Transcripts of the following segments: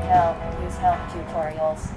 use help tutorials.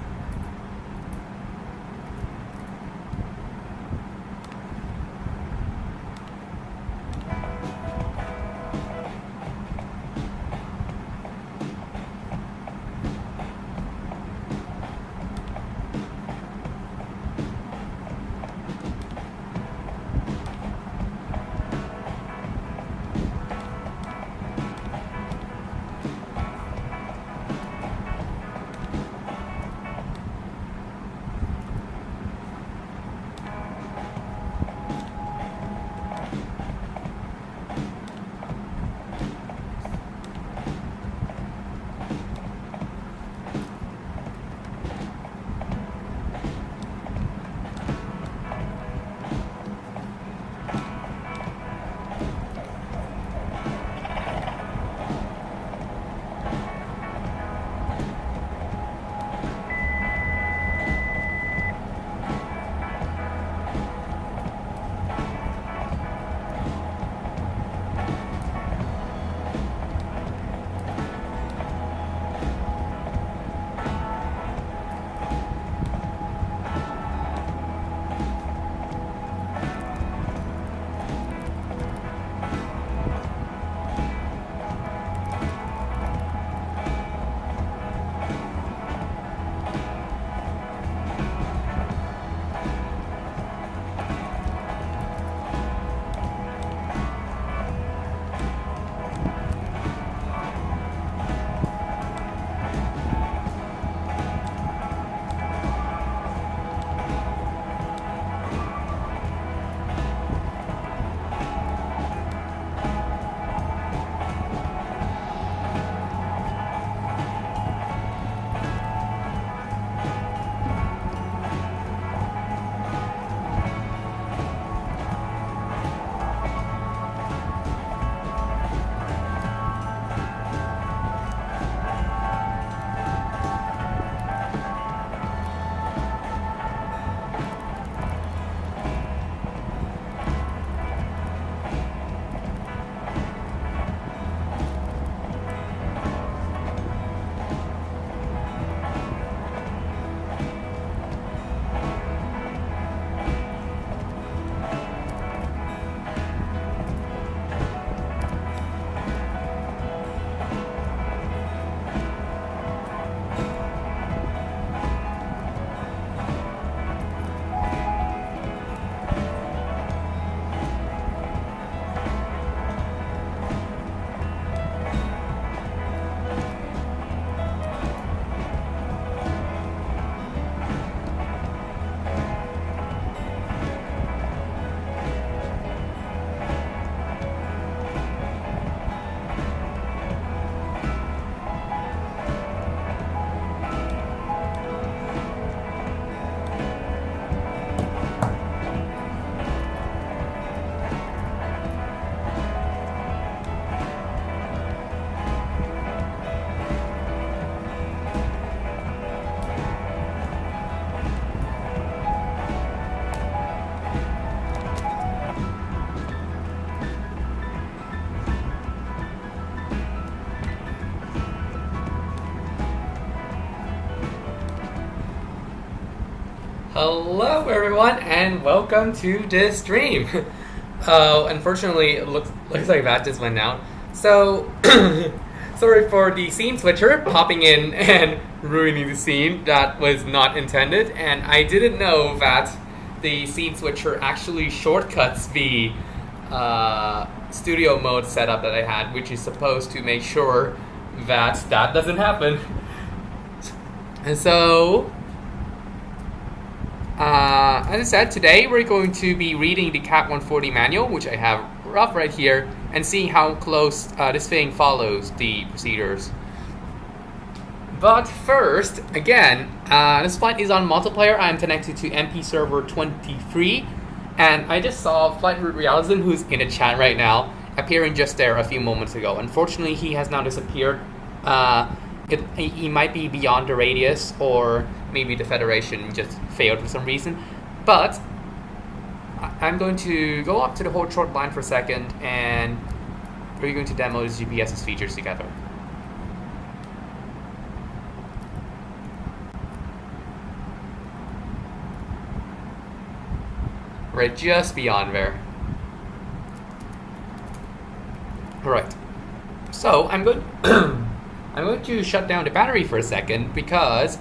Hello everyone and welcome to this stream. Unfortunately it looks like that just went out. So sorry for the scene switcher popping in and ruining the scene. That was not intended, and I didn't know that the scene switcher actually shortcuts the studio mode setup that I had, which is supposed to make sure that doesn't happen. And so as I said, today we're going to be reading the CAT 140 manual, which I have up right here, and seeing how close this thing follows the procedures. But first, again, this flight is on multiplayer. I'm connected to MP server 23, and I just saw Flight Root Realism, who's in the chat right now, appearing just there a few moments ago. Unfortunately, he has now disappeared. He might be beyond the radius, or maybe the Federation just failed for some reason. But I'm going to go up to the whole short line for a second, and we're going to demo the GPS's features together. Right just beyond there. Alright. So I'm going I'm going to shut down the battery for a second because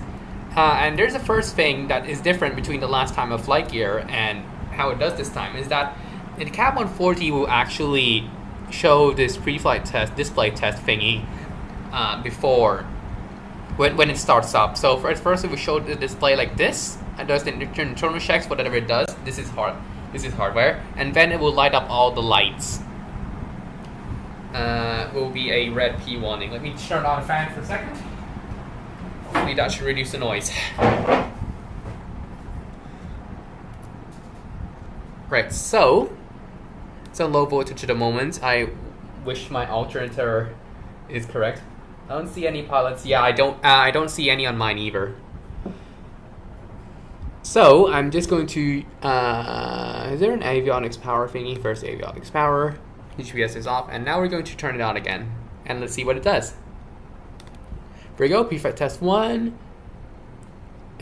and there's a first thing that is different between the last time of FlightGear and how it does this time is that the Cat 140 will actually show this pre-flight test display test thingy before when it starts up. So first it will show the display like this and does the internal checks, whatever it does. This is hardware, and then it will light up all the lights. Will be a red P warning. Let me turn on the fan for a second. Hopefully that should reduce the noise. Right, so it's on low voltage at the moment. I wish my alternator is correct. I don't see any pilots. Yeah, I don't see any on mine either. So I'm just going to. Is there an avionics power thingy? First avionics power. GPS is off, and now we're going to turn it on again, and let's see what it does. Here we go. Pre-flight test 1,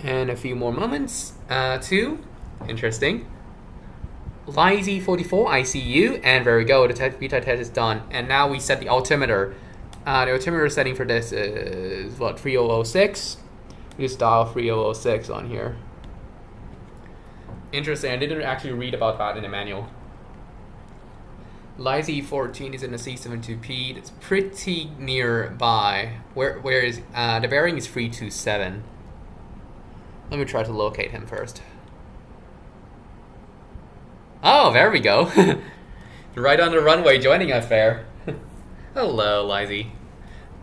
and a few more moments. 2, interesting. Lazy 44, I see you, and there we go. The beta test is done, and now we set the altimeter. The altimeter setting for this is what, 3006. We just dial 3006 on here. Interesting. I didn't actually read about that in the manual. Lazy 14 is in the C172p. It's pretty nearby. Where is the bearing is 327. Let me try to locate him first. Oh, there we go. Right on the runway, joining us there. Hello, Lazy.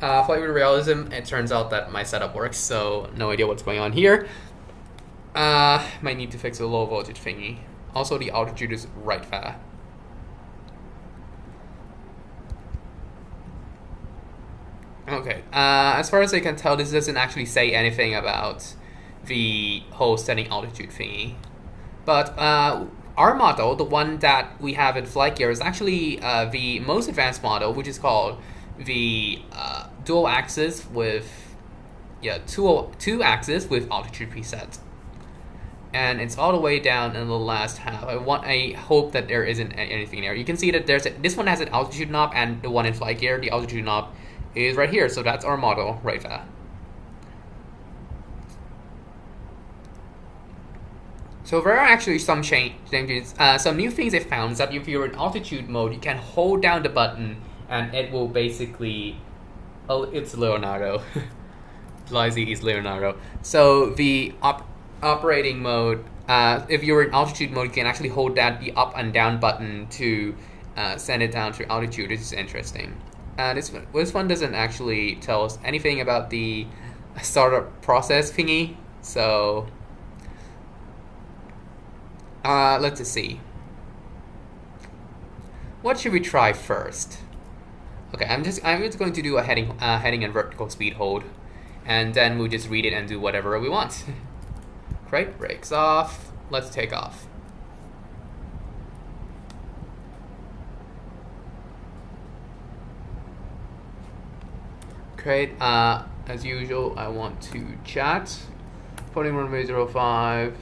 Flight with realism. It turns out that my setup works, so no idea what's going on here. Might need to fix a low voltage thingy. Also, the altitude is right there. Okay, as far as I can tell, this doesn't actually say anything about the whole setting altitude thingy. But our model, the one that we have in FlightGear, is actually the most advanced model, which is called the dual axis with, two axis with altitude preset. And it's all the way down in the last half. I hope that there isn't anything there. You can see that this one has an altitude knob, and the one in FlightGear, the altitude knob is right here, so that's our model right there. So there are actually some changes. Some new things I found is that if you're in altitude mode, you can hold down the button and it will basically. Oh, it's Leonardo. Lazy is Leonardo. So the operating mode, if you're in altitude mode, you can actually hold down the up and down button to send it down to altitude. This is interesting. This one doesn't actually tell us anything about the startup process thingy, so let's just see. What should we try first? Okay, I'm just going to do a heading and vertical speed hold, and then we'll just read it and do whatever we want. Great, brakes off. Let's take off. Great. As usual, I want to chat. Departing runway 05.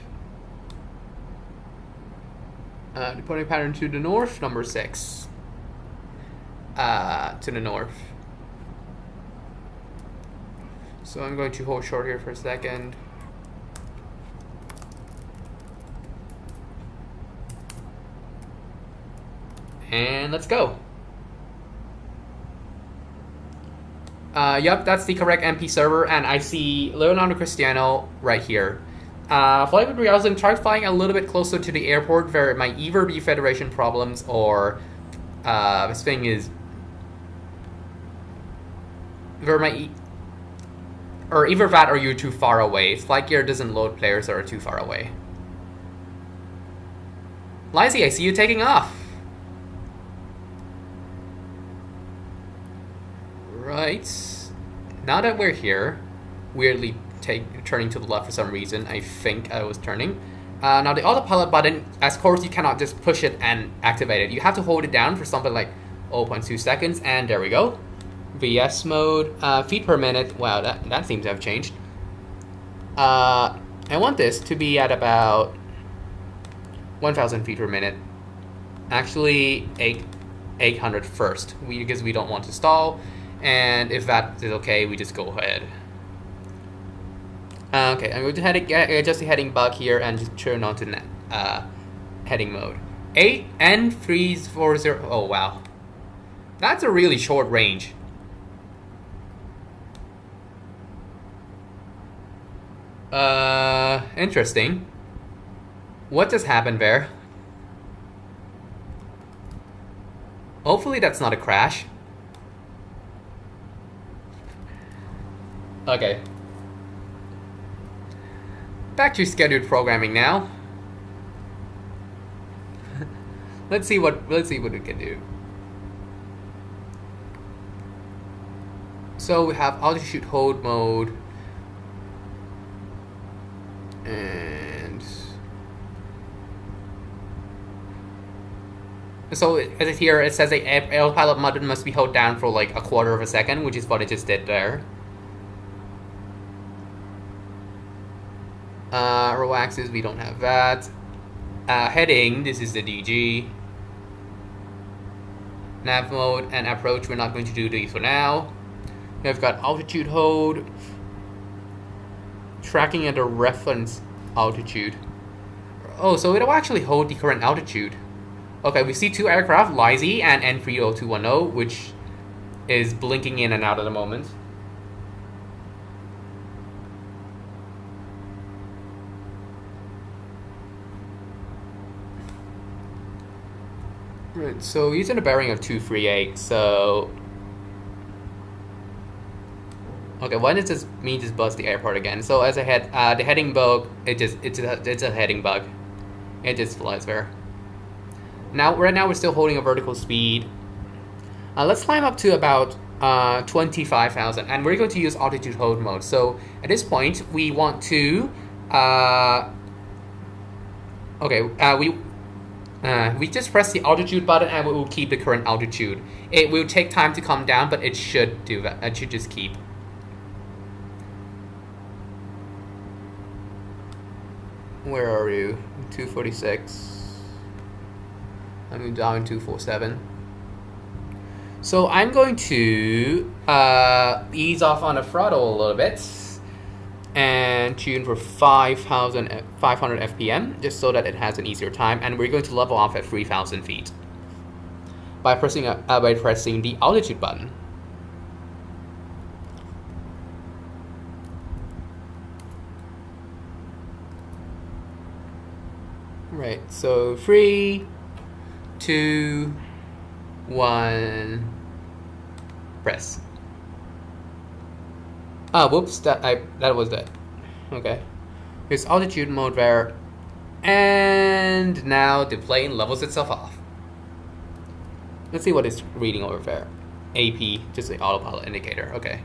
Departing pattern to the north, number 6. To the north. So I'm going to hold short here for a second. And let's go. Yep, that's the correct MP server, and I see Leonardo Cristiano right here. Flight with realism, try flying a little bit closer to the airport. There might either be Federation problems or this thing is. There might. Or either that or you're too far away. FlightGear doesn't load players that are too far away. Lazy, I see you taking off. Right. Now that we're here, weirdly turning to the left for some reason. I think I was turning. Now the autopilot button, of course, you cannot just push it and activate it. You have to hold it down for something like 0.2 seconds, and there we go. VS mode, feet per minute. Wow, that seems to have changed. I want this to be at about 1,000 feet per minute. Actually, 800 first, because we don't want to stall. And if that is okay, we just go ahead. Okay, I'm going to adjust the heading bug here and just turn on to heading mode. 8N340. Oh wow, that's a really short range. Interesting. What just happened there? Hopefully that's not a crash. Okay. Back to scheduled programming now. let's see what we can do. So we have altitude hold mode, and so as here it says the autopilot button must be held down for like a quarter of a second, which is what it just did there. Row axis, we don't have that. Heading, this is the DG. Nav mode and approach, we're not going to do these for now. We've got altitude hold, tracking at a reference altitude. Oh, so it'll actually hold the current altitude. Okay, we see two aircraft, LYZ and N30210, which is blinking in and out at the moment. Right, so using a bearing of 238, so... Okay, why does this mean just buzz the airport again? So as I head, the heading bug, it's a heading bug. It just flies there. Now, right now we're still holding a vertical speed. Let's climb up to about 25,000, and we're going to use altitude hold mode. So at this point, we want to, we just press the altitude button and we will keep the current altitude. It will take time to come down, but it should do that. It should just keep. Where are you? 246. I'm down 247. So I'm going to ease off on the throttle a little bit and tune for 500 FPM, just so that it has an easier time. And we're going to level off at 3,000 feet by pressing the altitude button. Right, so 3, 2, 1, press. Ah, whoops, that was that. Okay. Here's altitude mode there. And now the plane levels itself off. Let's see what it's reading over there. AP, just the autopilot indicator. Okay.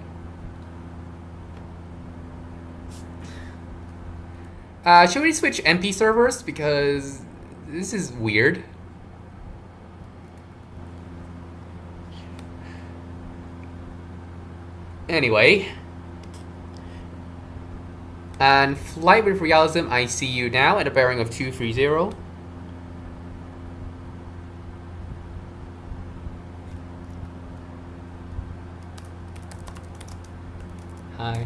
Should we switch MP servers? Because this is weird. Anyway. And flight with realism, I see you now at a bearing of 230. Hi.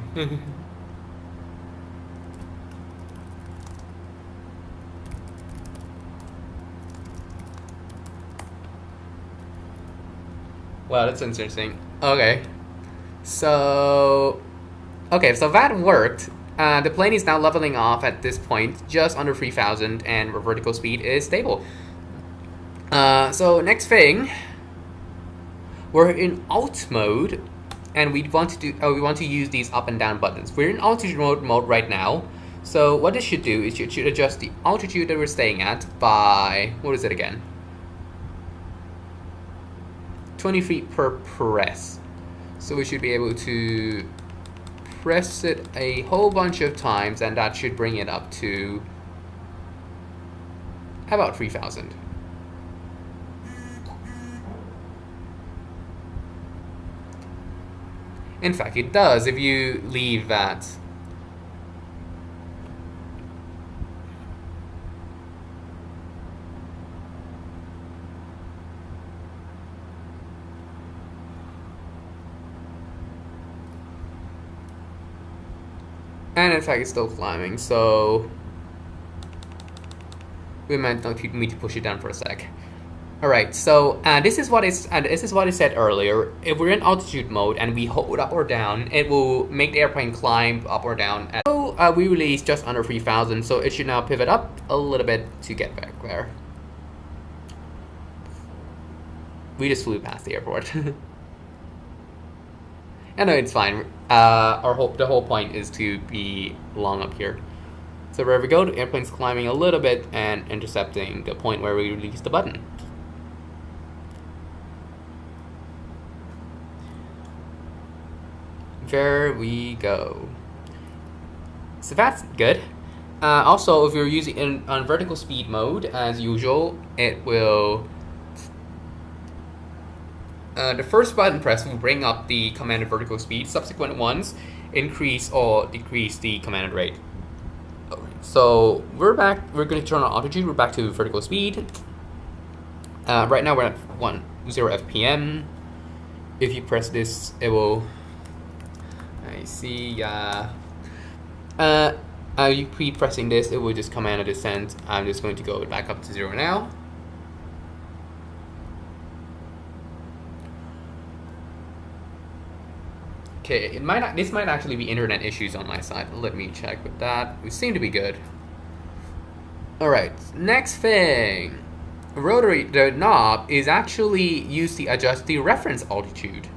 Wow, that's interesting. Okay. So that worked. The plane is now leveling off at this point, just under 3,000, and our vertical speed is stable. So next thing, we're in alt mode, and we want to use these up and down buttons. We're in altitude mode right now. So what this should do is it should adjust the altitude that we're staying at by, what is it again? 20 feet per press. So we should be able to press it a whole bunch of times, and that should bring it up to about 3,000. In fact, it does if you leave that. And in fact, it's still climbing, so we might need to push it down for a sec. All right, so this is what I said earlier. If we're in altitude mode and we hold up or down, it will make the airplane climb up or down. So we released just under 3,000, so it should now pivot up a little bit to get back there. We just flew past the airport. I know it's fine. The whole point is to be long up here. So wherever we go, the airplane's climbing a little bit and intercepting the point where we release the button. There we go. So that's good. Also, if you're using it on vertical speed mode, as usual, it will... the first button press will bring up the commanded vertical speed. Subsequent ones increase or decrease the commanded rate. So we're back. We're going to turn on altitude. We're back to vertical speed. Right now we're at 10 FPM. If you press this, it will. I see. You keep pressing this, it will just command a descent. I'm just going to go back up to 0 now. Okay, this might actually be internet issues on my side. Let me check with that. We seem to be good. Alright, next thing. The knob is actually used to adjust the reference altitude.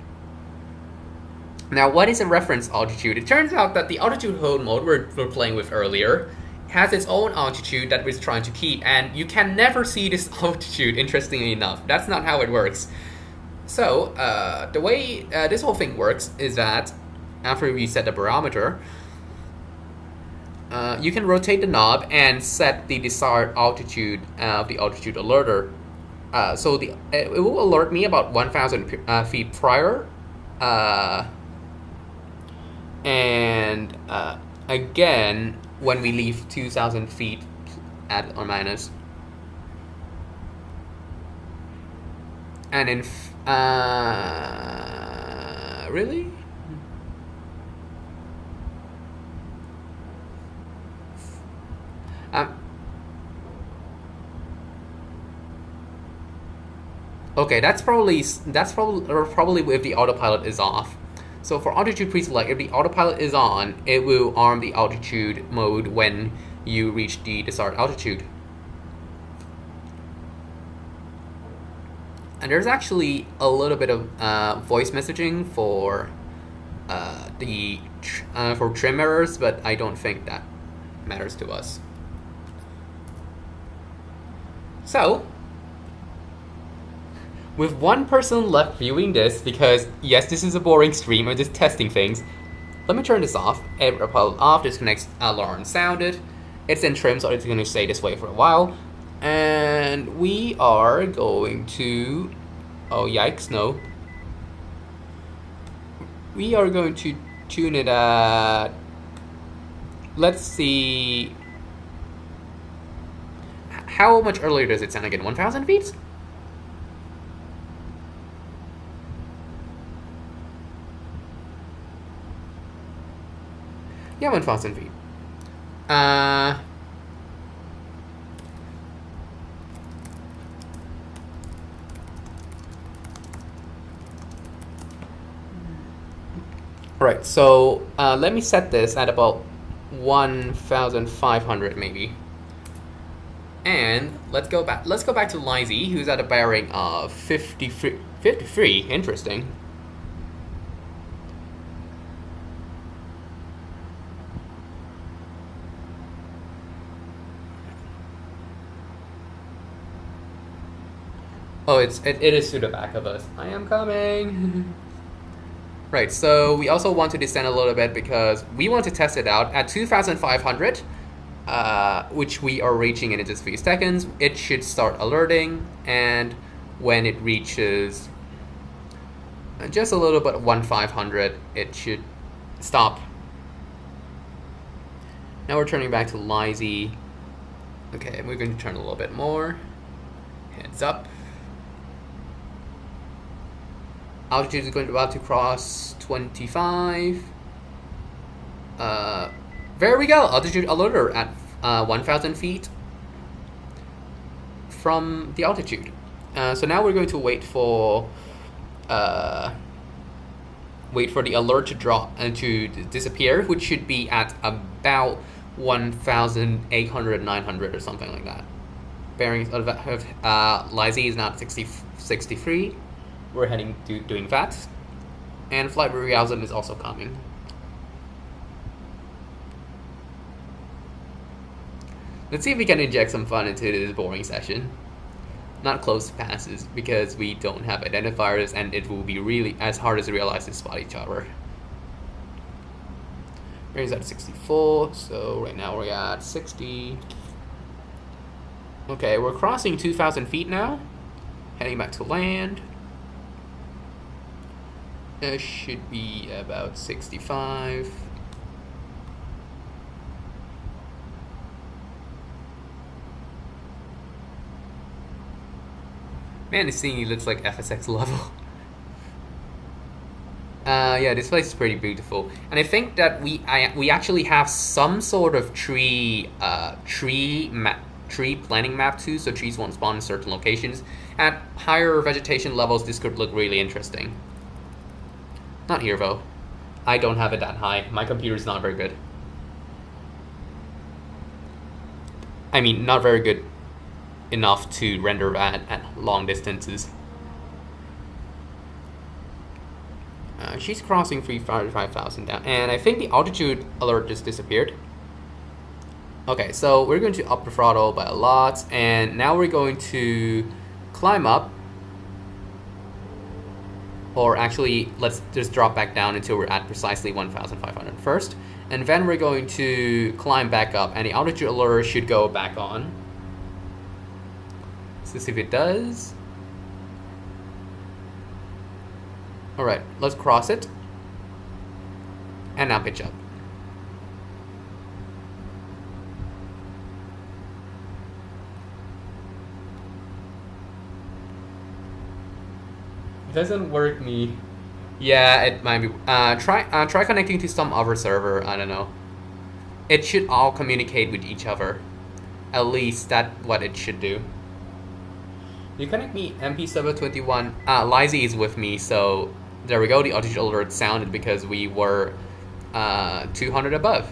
Now, what is a reference altitude? It turns out that the altitude hold mode we're playing with earlier has its own altitude that it's trying to keep, and you can never see this altitude, interestingly enough. That's not how it works. So, the way this whole thing works is that after we set the barometer, you can rotate the knob and set the desired altitude of the altitude alerter. So it will alert me about 1,000 feet prior. And again, when we leave 2,000 feet at or minus. And in really? Okay, that's probably if the autopilot is off. So for altitude pre-select, if the autopilot is on, it will arm the altitude mode when you reach the desired altitude. And there's actually a little bit of voice messaging for for trim errors, but I don't think that matters to us. So, with one person left viewing this, because yes, this is a boring stream, I'm just testing things. Let me turn this off. Autopilot off. Disconnect alarm sounded. It's in trim, so it's going to stay this way for a while. And we are going to... Oh, yikes, no. We are going to tune it at... Let's see... How much earlier does it sound again? 1,000 feet? Yeah, 1,000 feet. Alright, so let me set this at about 1,500 maybe. And let's go back to Lizy, who's at a bearing of 53. Interesting. Oh, it is to the back of us. I am coming. Right, so we also want to descend a little bit because we want to test it out at 2,500, which we are reaching in just a few seconds. It should start alerting, and when it reaches just a little bit 1,500, it should stop. Now we're turning back to Lizy. Okay, we're going to turn a little bit more. Heads up. Altitude is about to cross 25. There we go, altitude alerter at 1,000 feet from the altitude. So now we're going to wait for the alert to drop and to disappear, which should be at about 1,800, 900 or something like that. Bearings of Lizy is now at 63. We're heading to doing that. And flight realism is also coming. Let's see if we can inject some fun into this boring session. Not close passes, because we don't have identifiers and it will be really as hard as realize to spot each other. Bearings at 64, so right now we're at 60. Okay, we're crossing 2,000 feet now. Heading back to land. It should be about 65. Man, this thing looks like FSX level. Yeah, this place is pretty beautiful, and I think that we actually have some sort of tree planning map too. So trees won't spawn in certain locations. At higher vegetation levels, this could look really interesting. Not here though. I don't have it that high. My computer's not very good. I mean, not very good enough to render that at long distances. She's crossing 35,000 down, and I think the altitude alert just disappeared. Okay, so we're going to up the throttle by a lot, and now we're going to climb up. Or actually, let's just drop back down until we're at precisely 1,500 first. And then we're going to climb back up, and the altitude alert should go back on. Let's see if it does. Alright, let's cross it. And now pitch up. It doesn't work me. Yeah, it might be. Try connecting to some other server. I don't know. It should all communicate with each other. At least that's what it should do. You connect me MP721. Lizy is with me, so there we go. The altitude alert sounded because we were 200 above.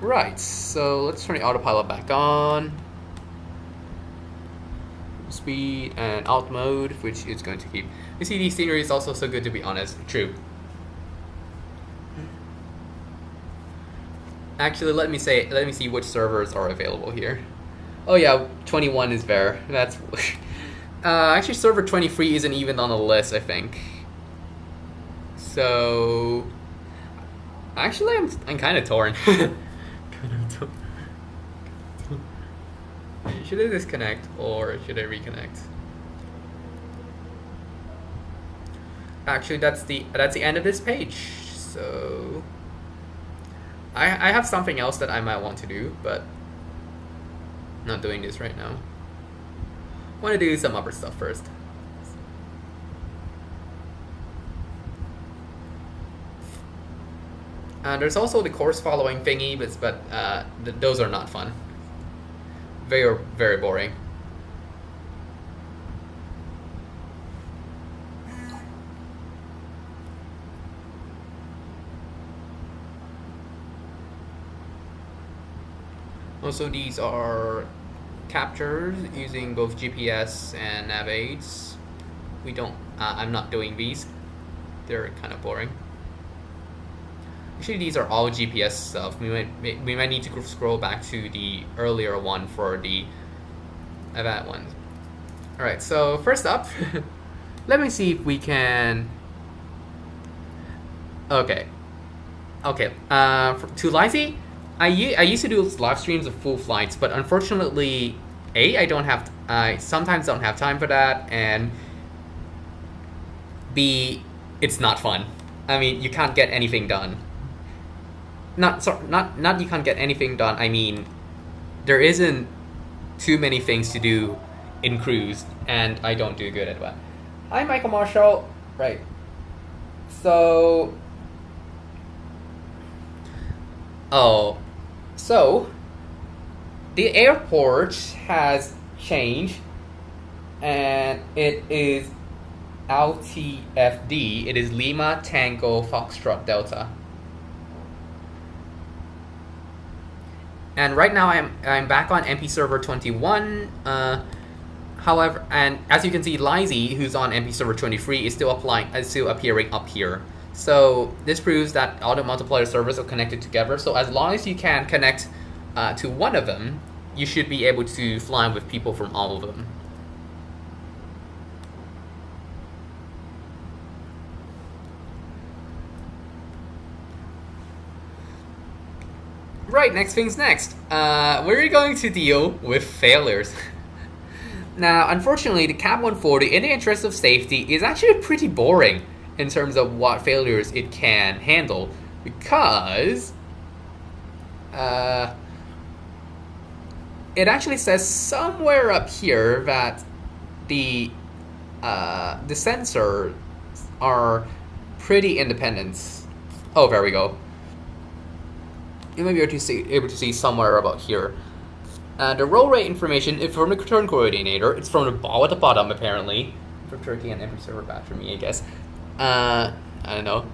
Right, so let's turn the autopilot back on. Speed and alt mode, which is going to keep. You see, the scenery is also so good, to be honest. True. Actually, let me see which servers are available here. Oh yeah, 21 is there. That's actually server 23 isn't even on the list, I think. So actually, I'm kind of torn. Should I disconnect or should I reconnect? Actually, that's the end of this page. So I have something else that I might want to do, but not doing this right now. I want to do some other stuff first. There's also the course following thingy, but those are not fun. They are very boring. Also, these are captures using both GPS and nav aids. We don't. I'm not doing these. They're kind of boring. Actually, these are all GPS stuff. We might need to scroll back to the earlier one for the that one. All right. So first up, let me see if we can. Okay. Okay. To Lizy, I used to do live streams of full flights, but unfortunately, I sometimes don't have time for that, and B, it's not fun. I mean, you can't get anything done. Not you can't get anything done. I mean, there isn't too many things to do in cruise, and I don't do good at that. Hi, Michael Marshall. Right. So Oh, so the airport has changed, and it is LTFD. It is Lima Tango Foxtrot Delta. And right now I'm back on MP Server 21. However, and as you can see, Lizy, who's on MP Server 23, is still appearing up here. So this proves that all the multiplayer servers are connected together. So as long as you can connect to one of them, you should be able to fly with people from all of them. Right, next thing's next. We're going to deal with failures. Now, unfortunately, the Cap 140, in the interest of safety, is actually pretty boring in terms of what failures it can handle, because it actually says somewhere up here that the sensors are pretty independent. Oh, there we go. You may be able to see somewhere about here. The roll rate information is from the turn coordinator. It's from the ball at the bottom, apparently. For Turkey and every server batch for me, I guess. I don't know.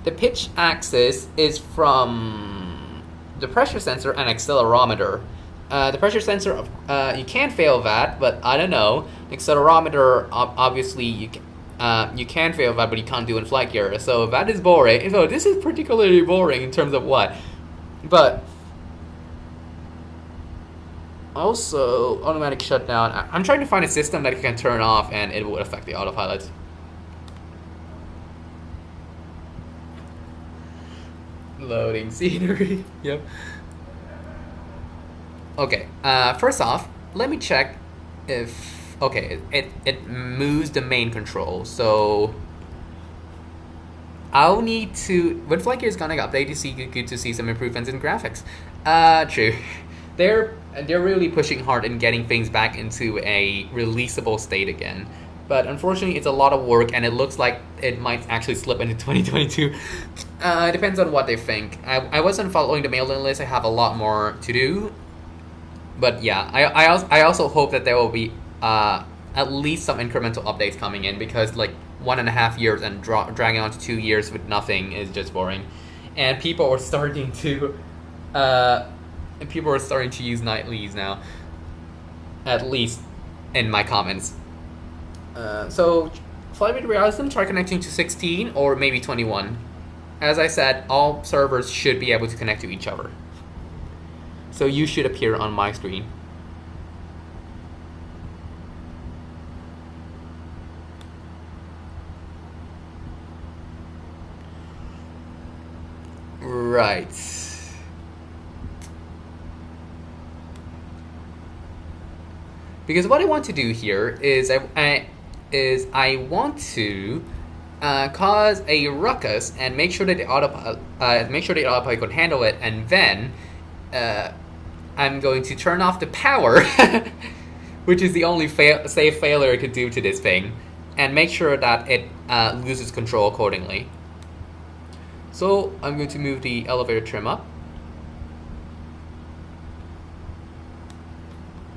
The pitch axis is from the pressure sensor and accelerometer. The pressure sensor, you can fail that, but I don't know. The accelerometer, obviously, you can fail that, but you can't do in FlightGear. So that is boring. So this is particularly boring in terms of what? But also, automatic shutdown. I'm trying to find a system that you can turn off and it will affect the autopilot. Loading scenery. Yep. Okay, first off, let me check if... Okay, it moves the main control, so... I'll need to... When FlightGear is gonna update, you see good to see some improvements in graphics. True. They're really pushing hard in getting things back into a releasable state again. But unfortunately, it's a lot of work, and it looks like it might actually slip into 2022. It depends on what they think. I wasn't following the mailing list. I have a lot more to do. But yeah, I also hope that there will be at least some incremental updates coming in, because like 1.5 years and dragging on to 2 years with nothing is just boring. And people are starting to use nightlies now, at least in my comments. So Flight with Realism, try connecting to 16 or maybe 21. As I said, all servers should be able to connect to each other. So you should appear on my screen. Right. Because what I want to do here is I want to cause a ruckus and make sure that the autopilot can handle it, and then I'm going to turn off the power, which is the only safe failure I could do to this thing, and make sure that it loses control accordingly. So I'm going to move the elevator trim up,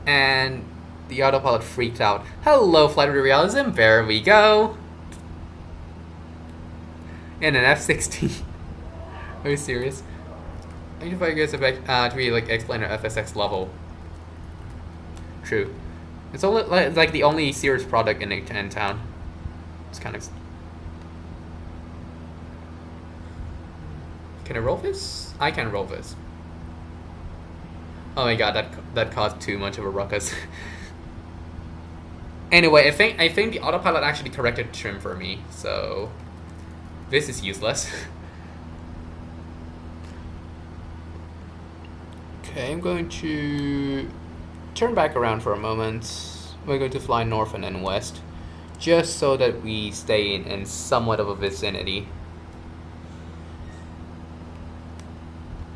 and the autopilot freaked out. Hello, Flight with Realism. There we go. In an F-16. Are you serious? I need to find you guys back to be like explain our FSX level. True. It's only like the only serious product in town. It's kind of. Can I roll this? I can roll this. Oh my god, that caused too much of a ruckus. Anyway, I think the autopilot actually corrected trim for me, so this is useless. Okay, I'm going to turn back around for a moment. We're going to fly north and then west, just so that we stay in somewhat of a vicinity.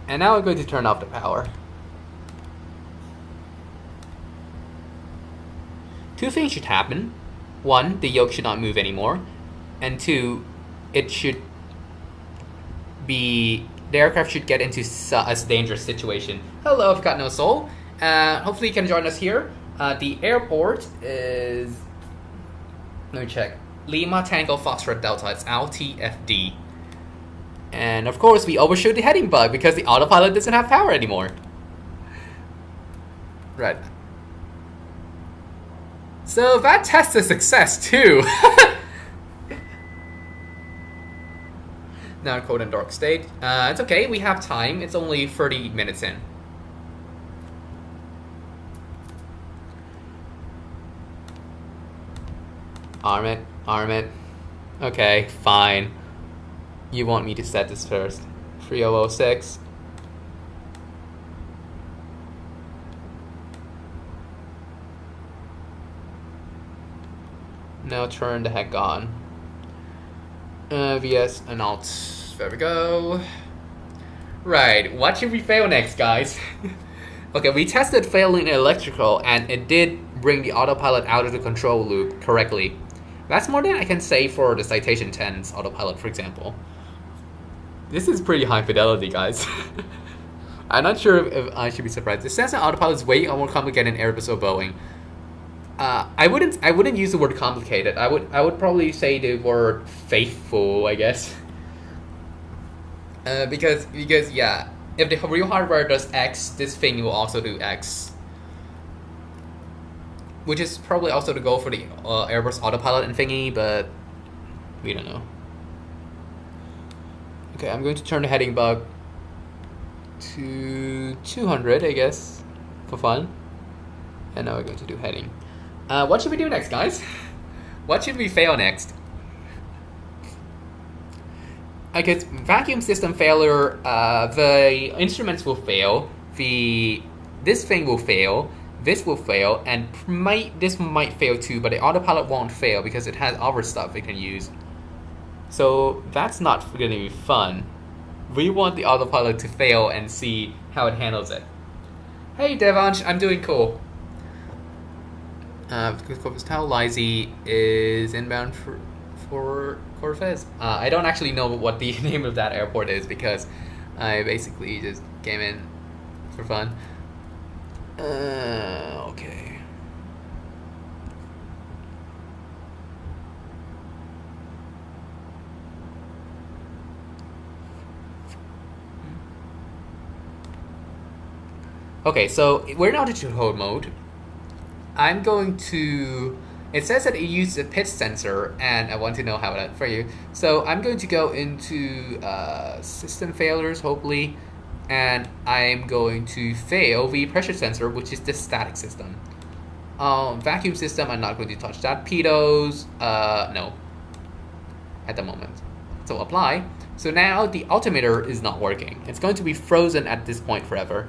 And now I'm going to turn off the power. Two things should happen. One, the yoke should not move anymore. And two, it should the aircraft should get into a dangerous situation. Hello, I've got no soul. Hopefully you can join us here. The airport is... Let me check. Lima Tango Foxtrot Delta. It's LTFD. And of course, we overshoot the heading bug because the autopilot doesn't have power anymore. Right. So that test is a success too. Now cold and dark state. It's okay, we have time. It's only 30 minutes in. Arm it, arm it. Okay, fine. You want me to set this first. 3006. Now turn the heck on. VS and alt. There we go. Right, what should we fail next, guys? Okay, we tested failing electrical and it did bring the autopilot out of the control loop correctly. That's more than I can say for the Citation 10's autopilot, for example. This is pretty high fidelity, guys. I'm not sure if I should be surprised. The Cessna autopilot is way more complicated than Airbus or Boeing. I wouldn't use the word complicated. I would probably say the word faithful, I guess. Because yeah, if the real hardware does X, this thing will also do X. Which is probably also the goal for the Airbus autopilot and thingy, but we don't know. Okay, I'm going to turn the heading bug to 200, I guess, for fun. And now we're going to do heading. What should we do next, guys? What should we fail next? I guess vacuum system failure, the instruments will fail, this thing will fail, this will fail, and this might fail too, but the autopilot won't fail because it has other stuff it can use. So that's not going to be fun. We want the autopilot to fail and see how it handles it. Hey Devansh, I'm doing cool. Tau Lizy is inbound for Corfez. I don't actually know what the name of that airport is because I basically just came in for fun. Okay. Okay, so we're in altitude hold mode. I'm going to... It says that it uses a pitch sensor, and I want to know how that for you. So I'm going to go into system failures, hopefully, and I'm going to fail the pressure sensor, which is the static system. Vacuum system, I'm not going to touch that. Pitos, no, at the moment. So apply. So now the altimeter is not working. It's going to be frozen at this point forever.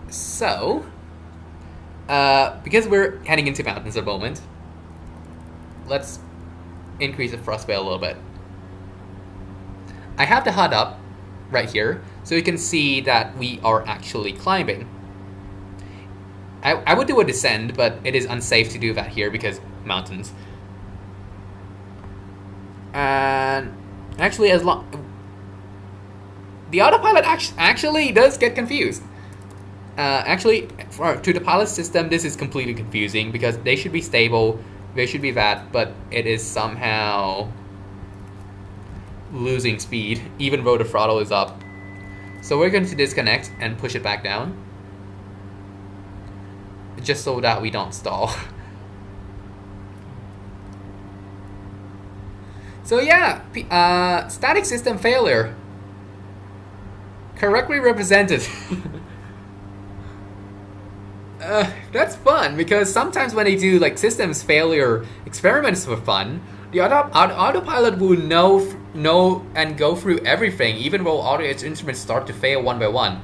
So, because we're heading into mountains at the moment, let's increase the thrust bay a little bit. I have the HUD up right here, so you can see that we are actually climbing. I would do a descend, but it is unsafe to do that here because mountains. And actually, as long... The autopilot actually does get confused. Actually, to the pilot system, this is completely confusing because they should be stable, they should be that, but it is somehow losing speed, even though the throttle is up. So we're going to disconnect and push it back down, just so that we don't stall. So yeah, static system failure. Correctly represented. That's fun, because sometimes when they do like systems failure experiments for fun, the autopilot will know and go through everything, even though all its instruments start to fail one by one.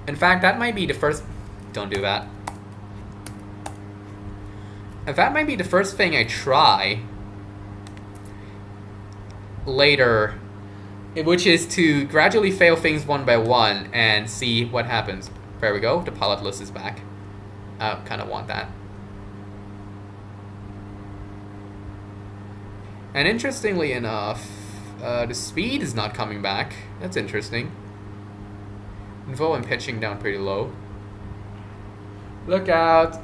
In fact, that might be the first... Don't do that. That might be the first thing I try later, which is to gradually fail things one by one and see what happens. There we go, the pilotless is back. I kind of want that. And interestingly enough, The speed is not coming back. That's interesting. Info and pitching down pretty low. Look out.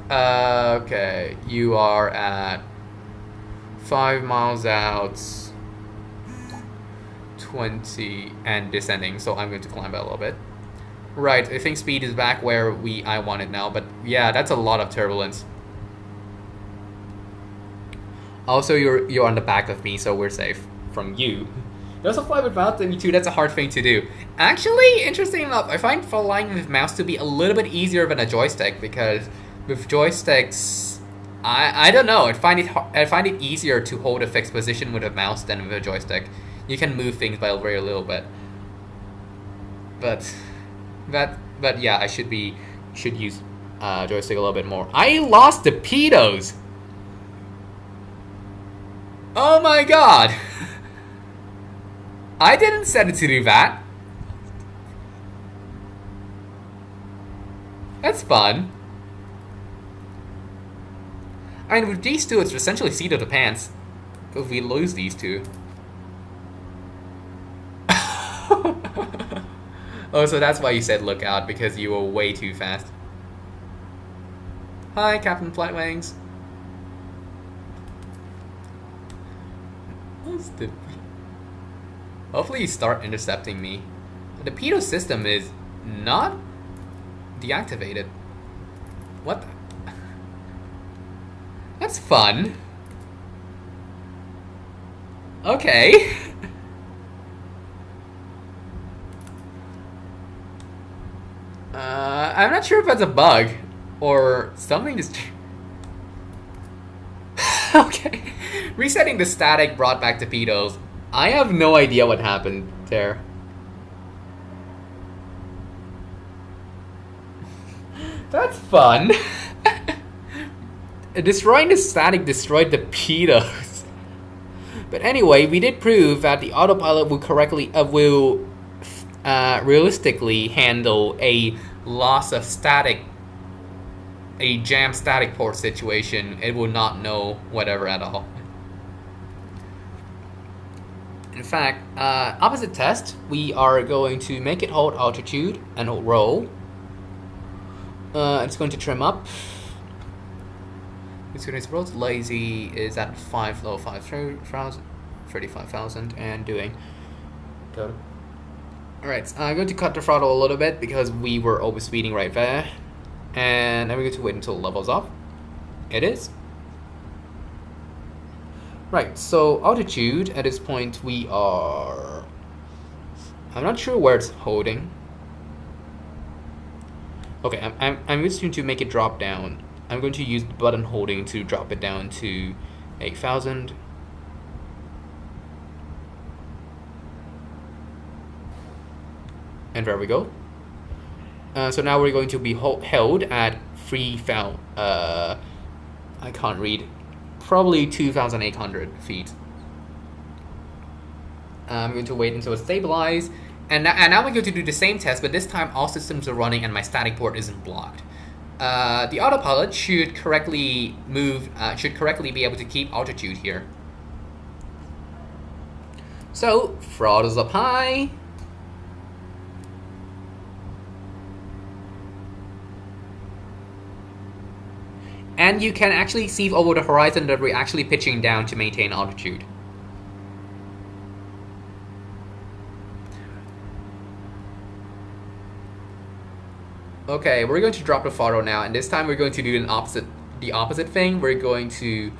Okay, you are at 5 miles out, 20 and descending. So I'm going to climb it a little bit. Right, I think speed is back where I want it now. But yeah, that's a lot of turbulence. Also, you're on the back of me, so we're safe from you. There's a fly with mouse than me too. That's a hard thing to do. Actually, interesting enough, I find flying with mouse to be a little bit easier than a joystick, because with joysticks, I don't know. I find it easier to hold a fixed position with a mouse than with a joystick. You can move things by a very little bit. But yeah, I should use joystick a little bit more. I lost the pedos. Oh my god! I didn't set it to do that. That's fun. I mean, with these two, it's essentially seat of the pants. If we lose these two. Oh, so that's why you said look out, because you were way too fast. Hi, Captain Flightwings. What's the... Hopefully you start intercepting me. The pedo system is not deactivated. What the... That's fun. Okay. I'm not sure if that's a bug or something just... Okay. Resetting the static brought back the pedos. I have no idea what happened there. That's fun. Destroying the static destroyed the pedos. But anyway, we did prove that the autopilot will realistically handle a loss of static, a jam static port situation. It will not know whatever at all. In fact, opposite test, we are going to make it hold altitude and hold roll. It's going to trim up. It's going to roll lazy is at 35,000 and doing. Go. Alright, so I'm going to cut the throttle a little bit because we were over speeding right there. And I'm going to wait until it levels up. It is. Right, so altitude, at this point we are... I'm not sure where it's holding. Okay, I'm just going to make it drop down. I'm going to use the button holding to drop it down to 8,000. And there we go. So now we're going to be held at 3,000. I can't read. Probably 2,800 feet. I'm going to wait until it's stabilized. And now we're going to do the same test, but this time all systems are running and my static port isn't blocked. The autopilot should correctly be able to keep altitude here. So, throttles up high. And you can actually see over the horizon that we're actually pitching down to maintain altitude. Okay, we're going to drop the throttle now, and this time we're going to do the opposite thing. We're going to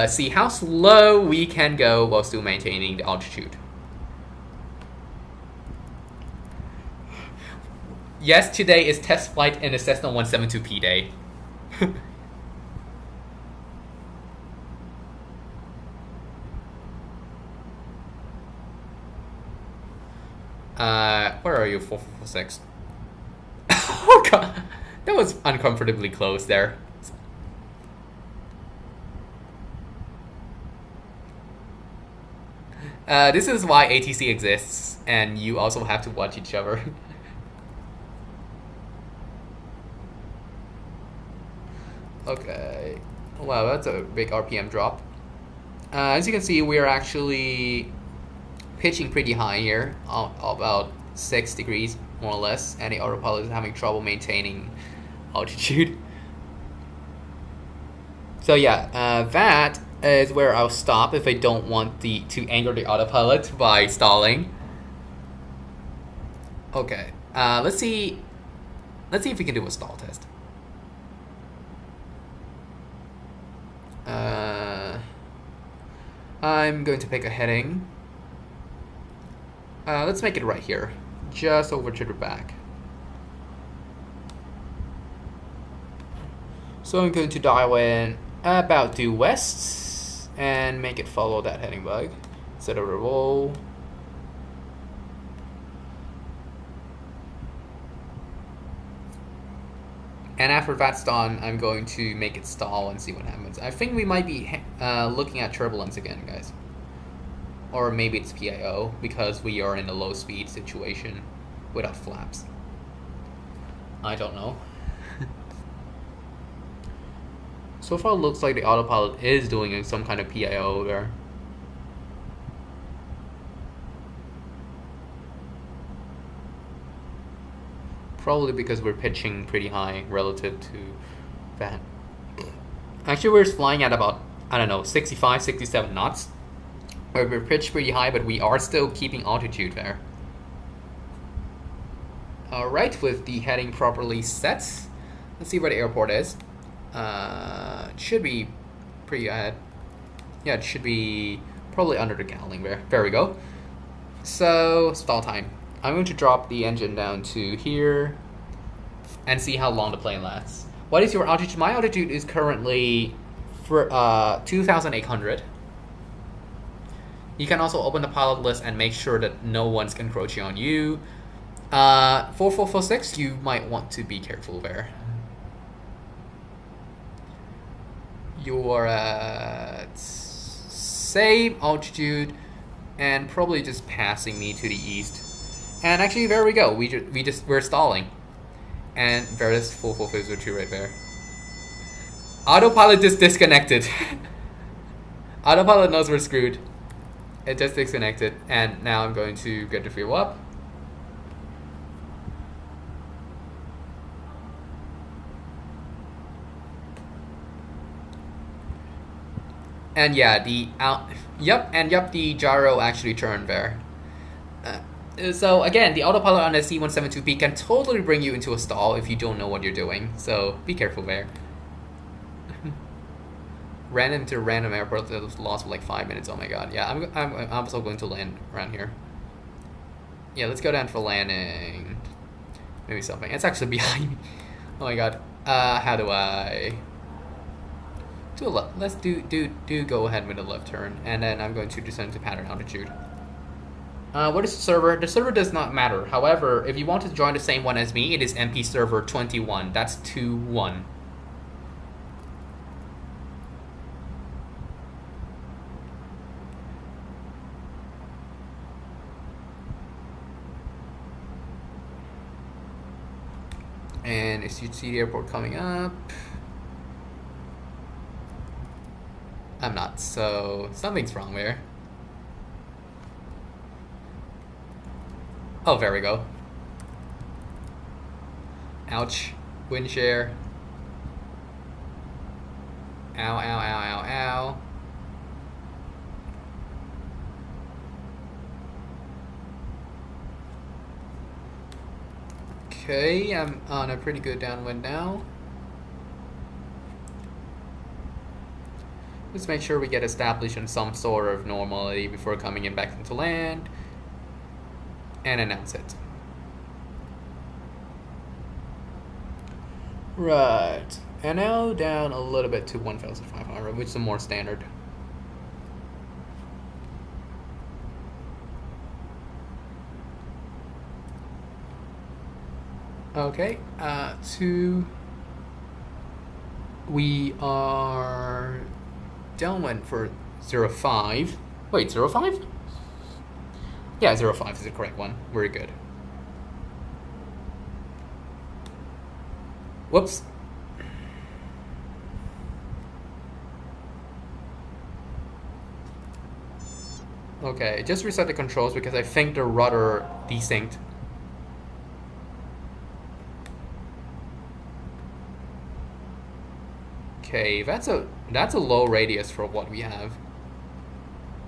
see how slow we can go while still maintaining the altitude. Yes, today is test flight in the Cessna 172p day. Where are you? 446. Oh god, that was uncomfortably close there. This is why ATC exists, and you also have to watch each other. Okay. Wow, that's a big RPM drop. As you can see, we are actually pitching pretty high here, about 6 degrees more or less, and the autopilot is having trouble maintaining altitude. So yeah, that is where I'll stop if I don't want to anger the autopilot by stalling. Okay, let's see if we can do a stall test. I'm going to pick a heading. Let's make it right here, just over to the back. So I'm going to dial in about due west and make it follow that heading bug instead of a roll. And after that's done, I'm going to make it stall and see what happens. I think we might be looking at turbulence again, guys. Or maybe it's PIO, because we are in a low speed situation without flaps. I don't know. So far it looks like the autopilot is doing some kind of PIO there. Probably because we're pitching pretty high relative to that. Actually, we're flying at about, I don't know, 65, 67 knots. Where we're pitched pretty high, but we are still keeping altitude there. Alright, with the heading properly set, let's see where the airport is. It should be pretty ahead. Yeah, it should be probably under the Gowling there. There we go. So, stall time. I'm going to drop the engine down to here and see how long the plane lasts. What is your altitude? My altitude is currently for 2,800. You can also open the pilot list and make sure that no one's encroaching on you. 4446, you might want to be careful there. You're at same altitude and probably just passing me to the east. And actually, there we go. We're stalling, and there is 4402 right there. Autopilot just disconnected. Autopilot knows we're screwed. It just disconnected, and now I'm going to get the fuel up. And yeah, the gyro actually turned there. So again, the autopilot on the C172p can totally bring you into a stall if you don't know what you're doing. So be careful there. Random to random airport that was lost for like 5 minutes. Oh my god. Yeah, I'm also going to land around here. Yeah, let's go down for landing. Maybe something. It's actually behind me. Oh my god. How do I do a left? Let's do go ahead with a left turn, and then I'm going to descend to pattern altitude. What is the server? The server does not matter. However, if you want to join the same one as me, it is MP server 21. That's 21. And as you see the airport coming up, I'm not, so something's wrong there. Oh, there we go. Ouch. Wind shear. Ow, ow, ow, ow, ow. Okay, I'm on a pretty good downwind now. Let's make sure we get established in some sort of normality before coming in back into land. And announce it. Right. And now down a little bit to 1,500, which is more standard. Okay, we are downwind for 05. Wait, 05? Yeah, 05 is the correct one. Very good. Whoops. Okay, just reset the controls because I think the rudder desynced. Okay, that's a low radius for what we have.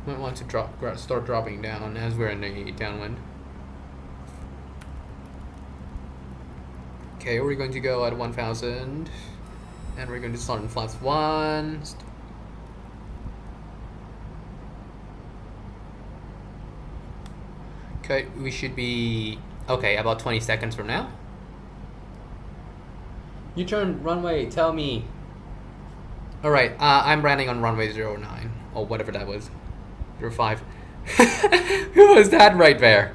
Might want to start dropping down as we're in the downwind. Okay, we're going to go at 1,000, and we're going to start in flaps 1. Okay, we should be okay about 20 seconds from now. U-turn runway, tell me. All right, I'm landing on runway 09 or whatever that was, 05. Who was that right there?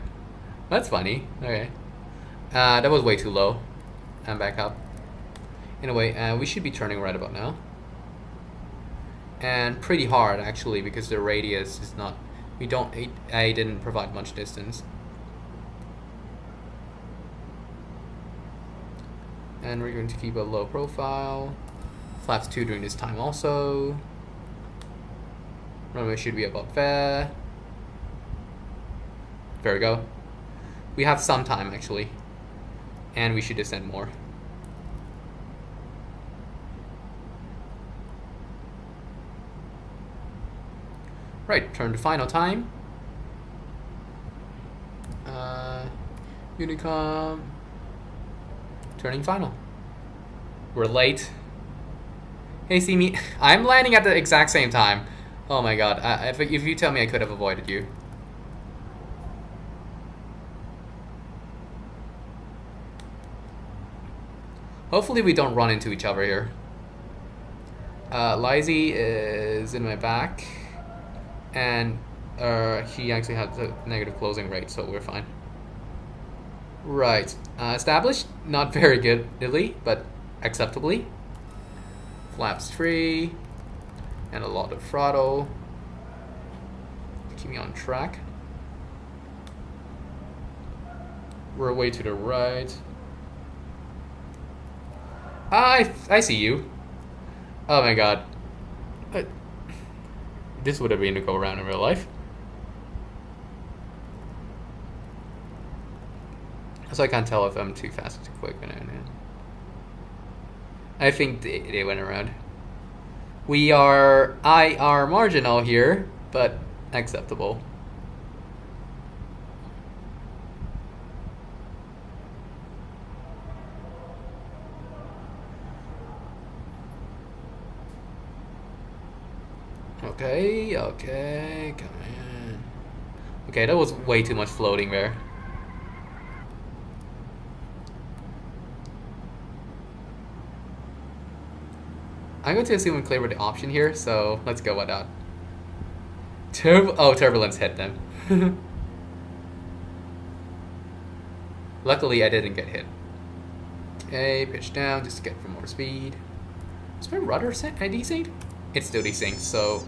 That's funny. Okay, that was way too low. I'm back up. Anyway, we should be turning right about now, and pretty hard actually because the radius is not. I didn't provide much distance. And we're going to keep a low profile. Flaps 2 during this time also. Runway should be about there. There we go. We have some time actually. And we should descend more. Right, turn to final time. Unicom. Turning final. We're late. Hey, see me. I'm landing at the exact same time. Oh my god. If you tell me I could have avoided you. Hopefully we don't run into each other here. Lizzie is in my back. And he actually has a negative closing rate, so we're fine. Right. Established. Not very goodly, but acceptably. Flaps 3. And a lot of throttle. Keep me on track. We're way to the right. I see you. Oh my god. This would have been a go around in real life. So I can't tell if I'm too fast or too quick. I think they went around. We are IR marginal here, but acceptable. Okay, come in. Okay, that was way too much floating there. I'm going to assume we clear the option here, so let's go with that. Turbulence hit them. Luckily, I didn't get hit. Okay, pitch down just to get for more speed. Is my rudder desynced? It's still desynced, so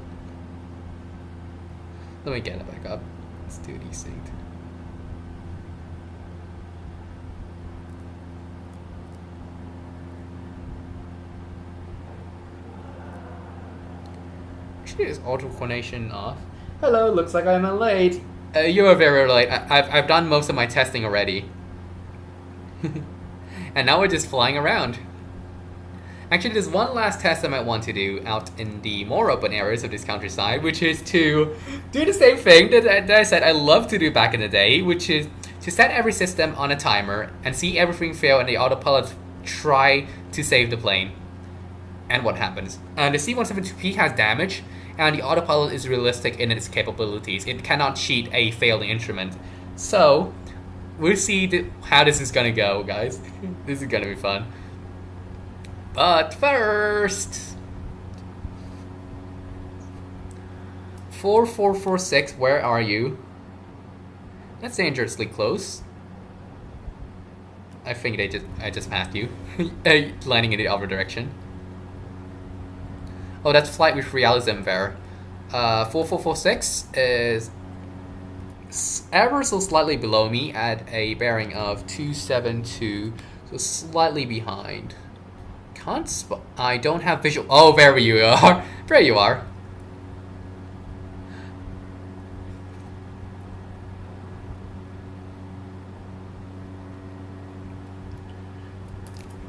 let me get it back up. It's still desynced. Actually, is auto coordination off? Hello, looks like I'm late. You are very late. I've done most of my testing already. And now we're just flying around. Actually, there's one last test I might want to do out in the more open areas of this countryside, which is to do the same thing that I said I love to do back in the day, which is to set every system on a timer and see everything fail and the autopilot try to save the plane. And what happens? The C172p has damage, and the autopilot is realistic in its capabilities. It cannot cheat a failing instrument. So, we'll see how this is gonna go, guys. This is gonna be fun. But first, 4446, where are you? That's dangerously close. I think I just passed you, landing in the other direction. Oh, that's flight with realism there. 4446 is ever so slightly below me at a bearing of 272, so slightly behind. I don't have visual. Oh, there you are. There you are.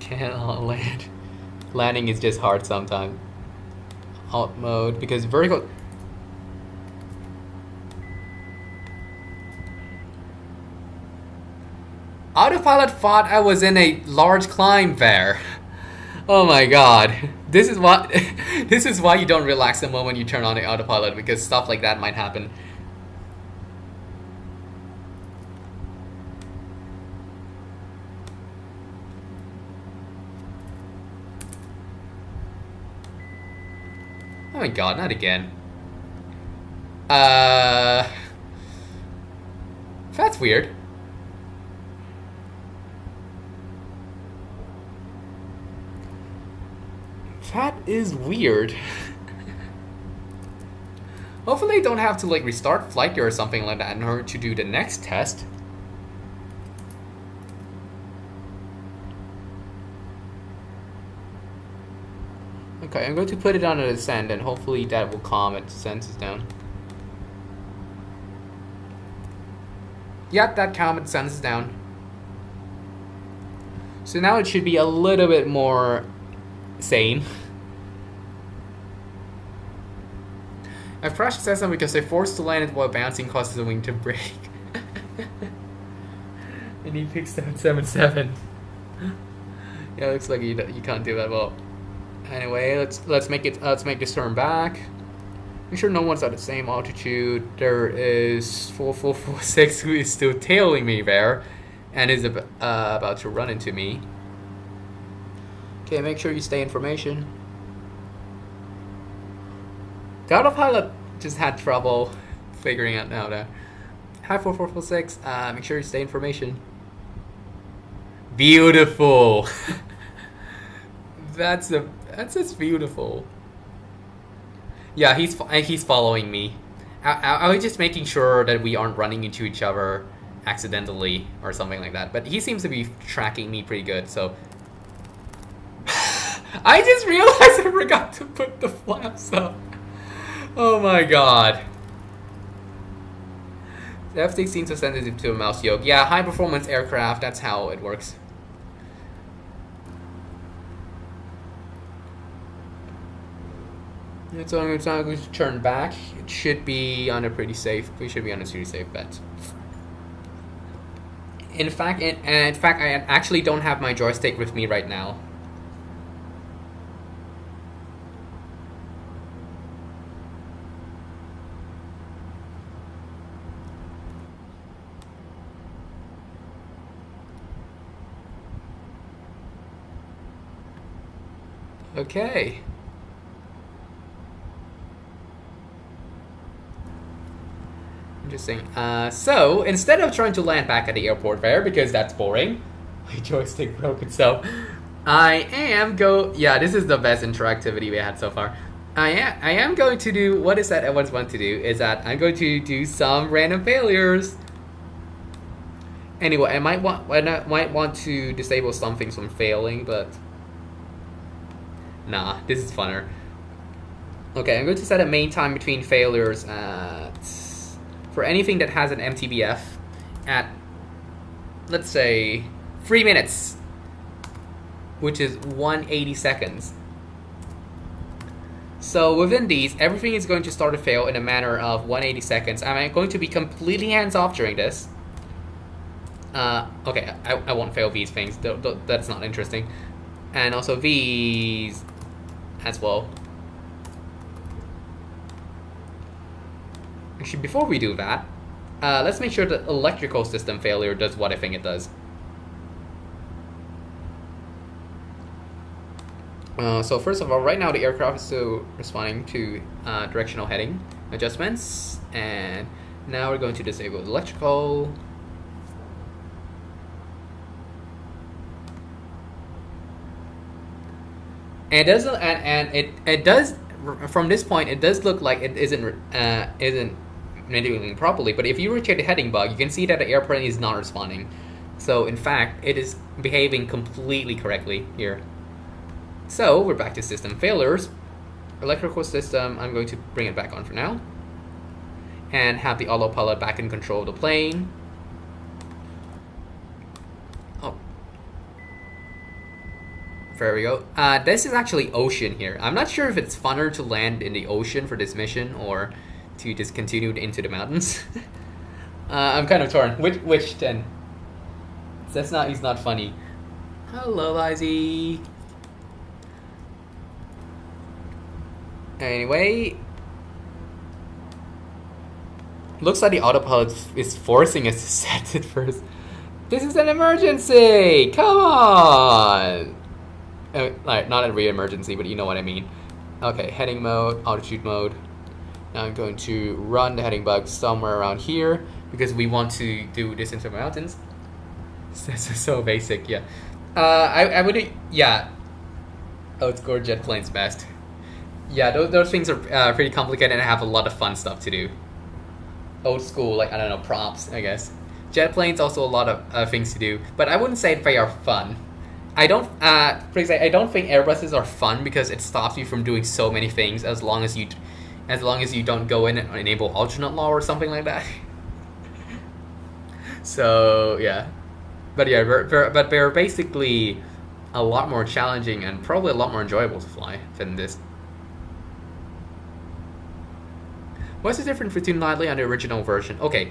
Can't land. Landing is just hard sometimes. Alt mode, because vertical... Autopilot thought I was in a large climb there. Oh my god. This is what this is why you don't relax the moment you turn on the autopilot, because stuff like that might happen. Oh my god, not again. That's weird. That is weird. Hopefully I don't have to like restart FlightGear or something like that in order to do the next test. Okay, I'm going to put it on a descent and hopefully that will calm its senses down. Yep, that calmed its senses down. So now it should be a little bit more sane. I crashed Cessna because I forced to land it while bouncing causes the wing to break. And he picked 777. Yeah, looks like you can't do that well. Anyway, let's make this turn back. Make sure no one's at the same altitude. There is 4446 who is still tailing me there, and is about to run into me. Okay, make sure you stay in formation. The autopilot just had trouble figuring out now that. Hi 4446, make sure you stay in formation. Beautiful. That's just beautiful. Yeah, he's following me. I was just making sure that we aren't running into each other accidentally or something like that. But he seems to be tracking me pretty good, so. I just realized I forgot to put the flaps up. Oh my god. The F-16 is sensitive to a mouse yoke. Yeah, high performance aircraft, that's how it works. So it's not going to turn back. It should be on a pretty safe. We should be on a pretty safe bet. In fact, I actually don't have my joystick with me right now. Okay. Interesting. So, instead of trying to land back at the airport there, because that's boring, my joystick broke itself, yeah, this is the best interactivity we had so far. I am going to do, what is that I always want to do, is that I'm going to do some random failures. Anyway, I might want to disable some things from failing, but nah, this is funner. Okay, I'm going to set a main time between failures at, for anything that has an MTBF, at, let's say, 3 minutes, which is 180 seconds. So within these, everything is going to start to fail in a matter of 180 seconds. I'm going to be completely hands-off during this. Okay, I won't fail these things. That's not interesting. And also these as well. Actually, before we do that, let's make sure the electrical system failure does what I think it does. So first of all, right now the aircraft is still responding to directional heading adjustments, and now we're going to disable the electrical. And it does from this point it does look like it isn't manipulating properly. But if you rotate the heading bug, you can see that the airplane is not responding. So in fact, it is behaving completely correctly here. So we're back to system failures. Electrical system, I'm going to bring it back on for now, and have the autopilot back in control of the plane. Oh. There we go. This is actually ocean here. I'm not sure if it's funner to land in the ocean for this mission or to just continue into the mountains. I'm kind of torn. Which then? Cessna is not funny. Hello, Lizzie. Anyway, looks like the autopilot is forcing us to set it first. This is an emergency! Come on! Like, not a real emergency, but you know what I mean. Okay, heading mode, altitude mode. Now I'm going to run the heading bug somewhere around here because we want to do this into the mountains. This is so basic, yeah. I would, yeah. Outscore jet planes best. Yeah, those things are pretty complicated and have a lot of fun stuff to do. Old school, like, I don't know, props, I guess. Jet planes also a lot of things to do, but I wouldn't say they are fun. I don't, for example, I don't think Airbuses are fun because it stops you from doing so many things as long as you don't go in and enable alternate law or something like that. So yeah, but yeah, they're basically a lot more challenging and probably a lot more enjoyable to fly than this. What's the difference between nightly and the original version? Okay,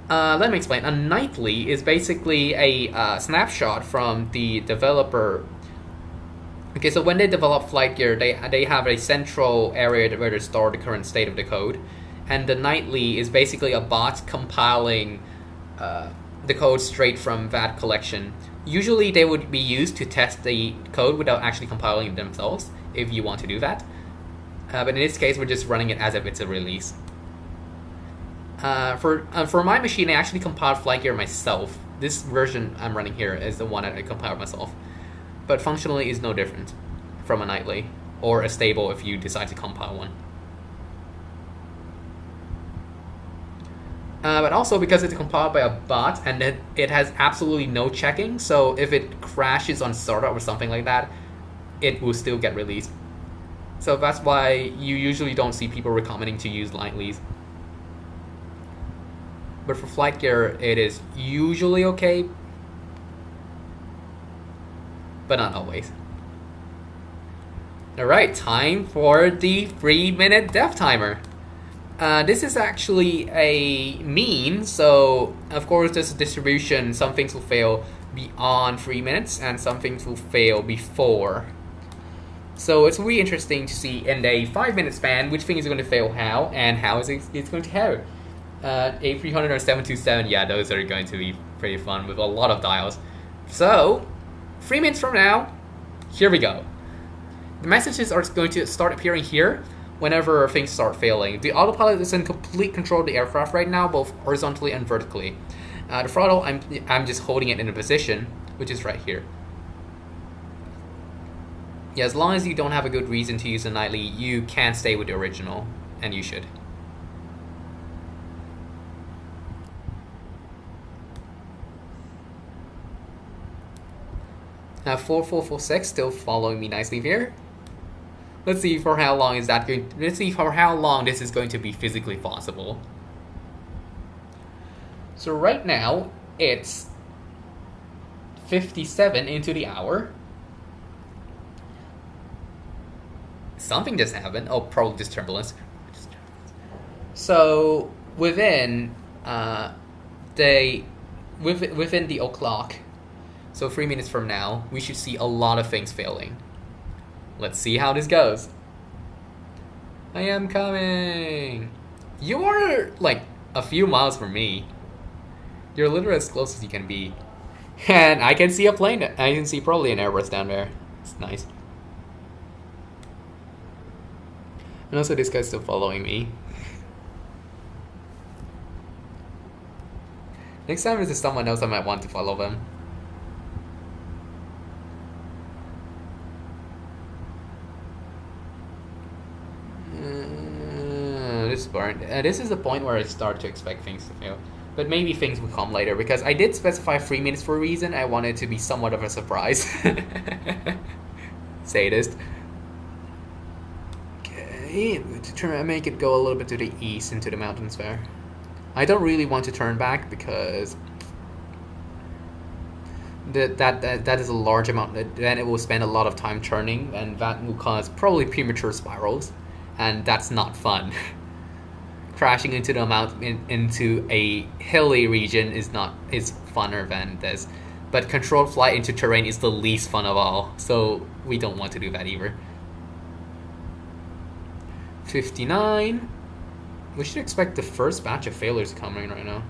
let me explain. A nightly is basically a snapshot from the developer. Okay, so when they develop FlightGear, they have a central area where they store the current state of the code, and the nightly is basically a bot compiling the code straight from that collection. Usually they would be used to test the code without actually compiling it themselves, if you want to do that. But in this case, we're just running it as if it's a release. For my machine, I actually compiled FlightGear myself. This version I'm running here is the one that I compiled myself. But functionally is no different from a nightly, or a stable if you decide to compile one. But also because it's compiled by a bot and it has absolutely no checking, so if it crashes on startup or something like that, it will still get released. So that's why you usually don't see people recommending to use nightlies. But for FlightGear, it is usually okay, but not always. Alright, time for the 3-minute death timer. This is actually a mean, so of course there's a distribution. Some things will fail beyond 3 minutes and some things will fail before. So it's really interesting to see in a 5-minute span which thing is going to fail how and how it's going to have. A300 or 727, yeah, those are going to be pretty fun with a lot of dials. So, 3 minutes from now, here we go. The messages are going to start appearing here whenever things start failing. The autopilot is in complete control of the aircraft right now, both horizontally and vertically. The throttle, I'm just holding it in a position, which is right here. Yeah, as long as you don't have a good reason to use a nightly, you can stay with the original, and you should. Now 4446 still following me nicely here. Let's see for how long is that going. Let's see for how long this is going to be physically possible. So right now it's 57 into the hour. Something just happened. Oh, probably just turbulence. So within within the o'clock. So 3 minutes from now, we should see a lot of things failing. Let's see how this goes. I am coming. You are like a few miles from me. You're literally as close as you can be. And I can see a plane. I can see probably an Airbus down there. It's nice. And also this guy's still following me. Next time there's someone else I might want to follow them. This is the point where I start to expect things to fail. But maybe things will come later, because I did specify 3 minutes for a reason. I wanted it to be somewhat of a surprise. Sadist. Okay, to try and make it go a little bit to the east into the mountains there. I don't really want to turn back because That is a large amount. Then it will spend a lot of time turning, and that will cause probably premature spirals, and that's not fun. Crashing into into a hilly region is funner than this, but controlled flight into terrain is the least fun of all. So we don't want to do that either. 59. We should expect the first batch of failures coming right now.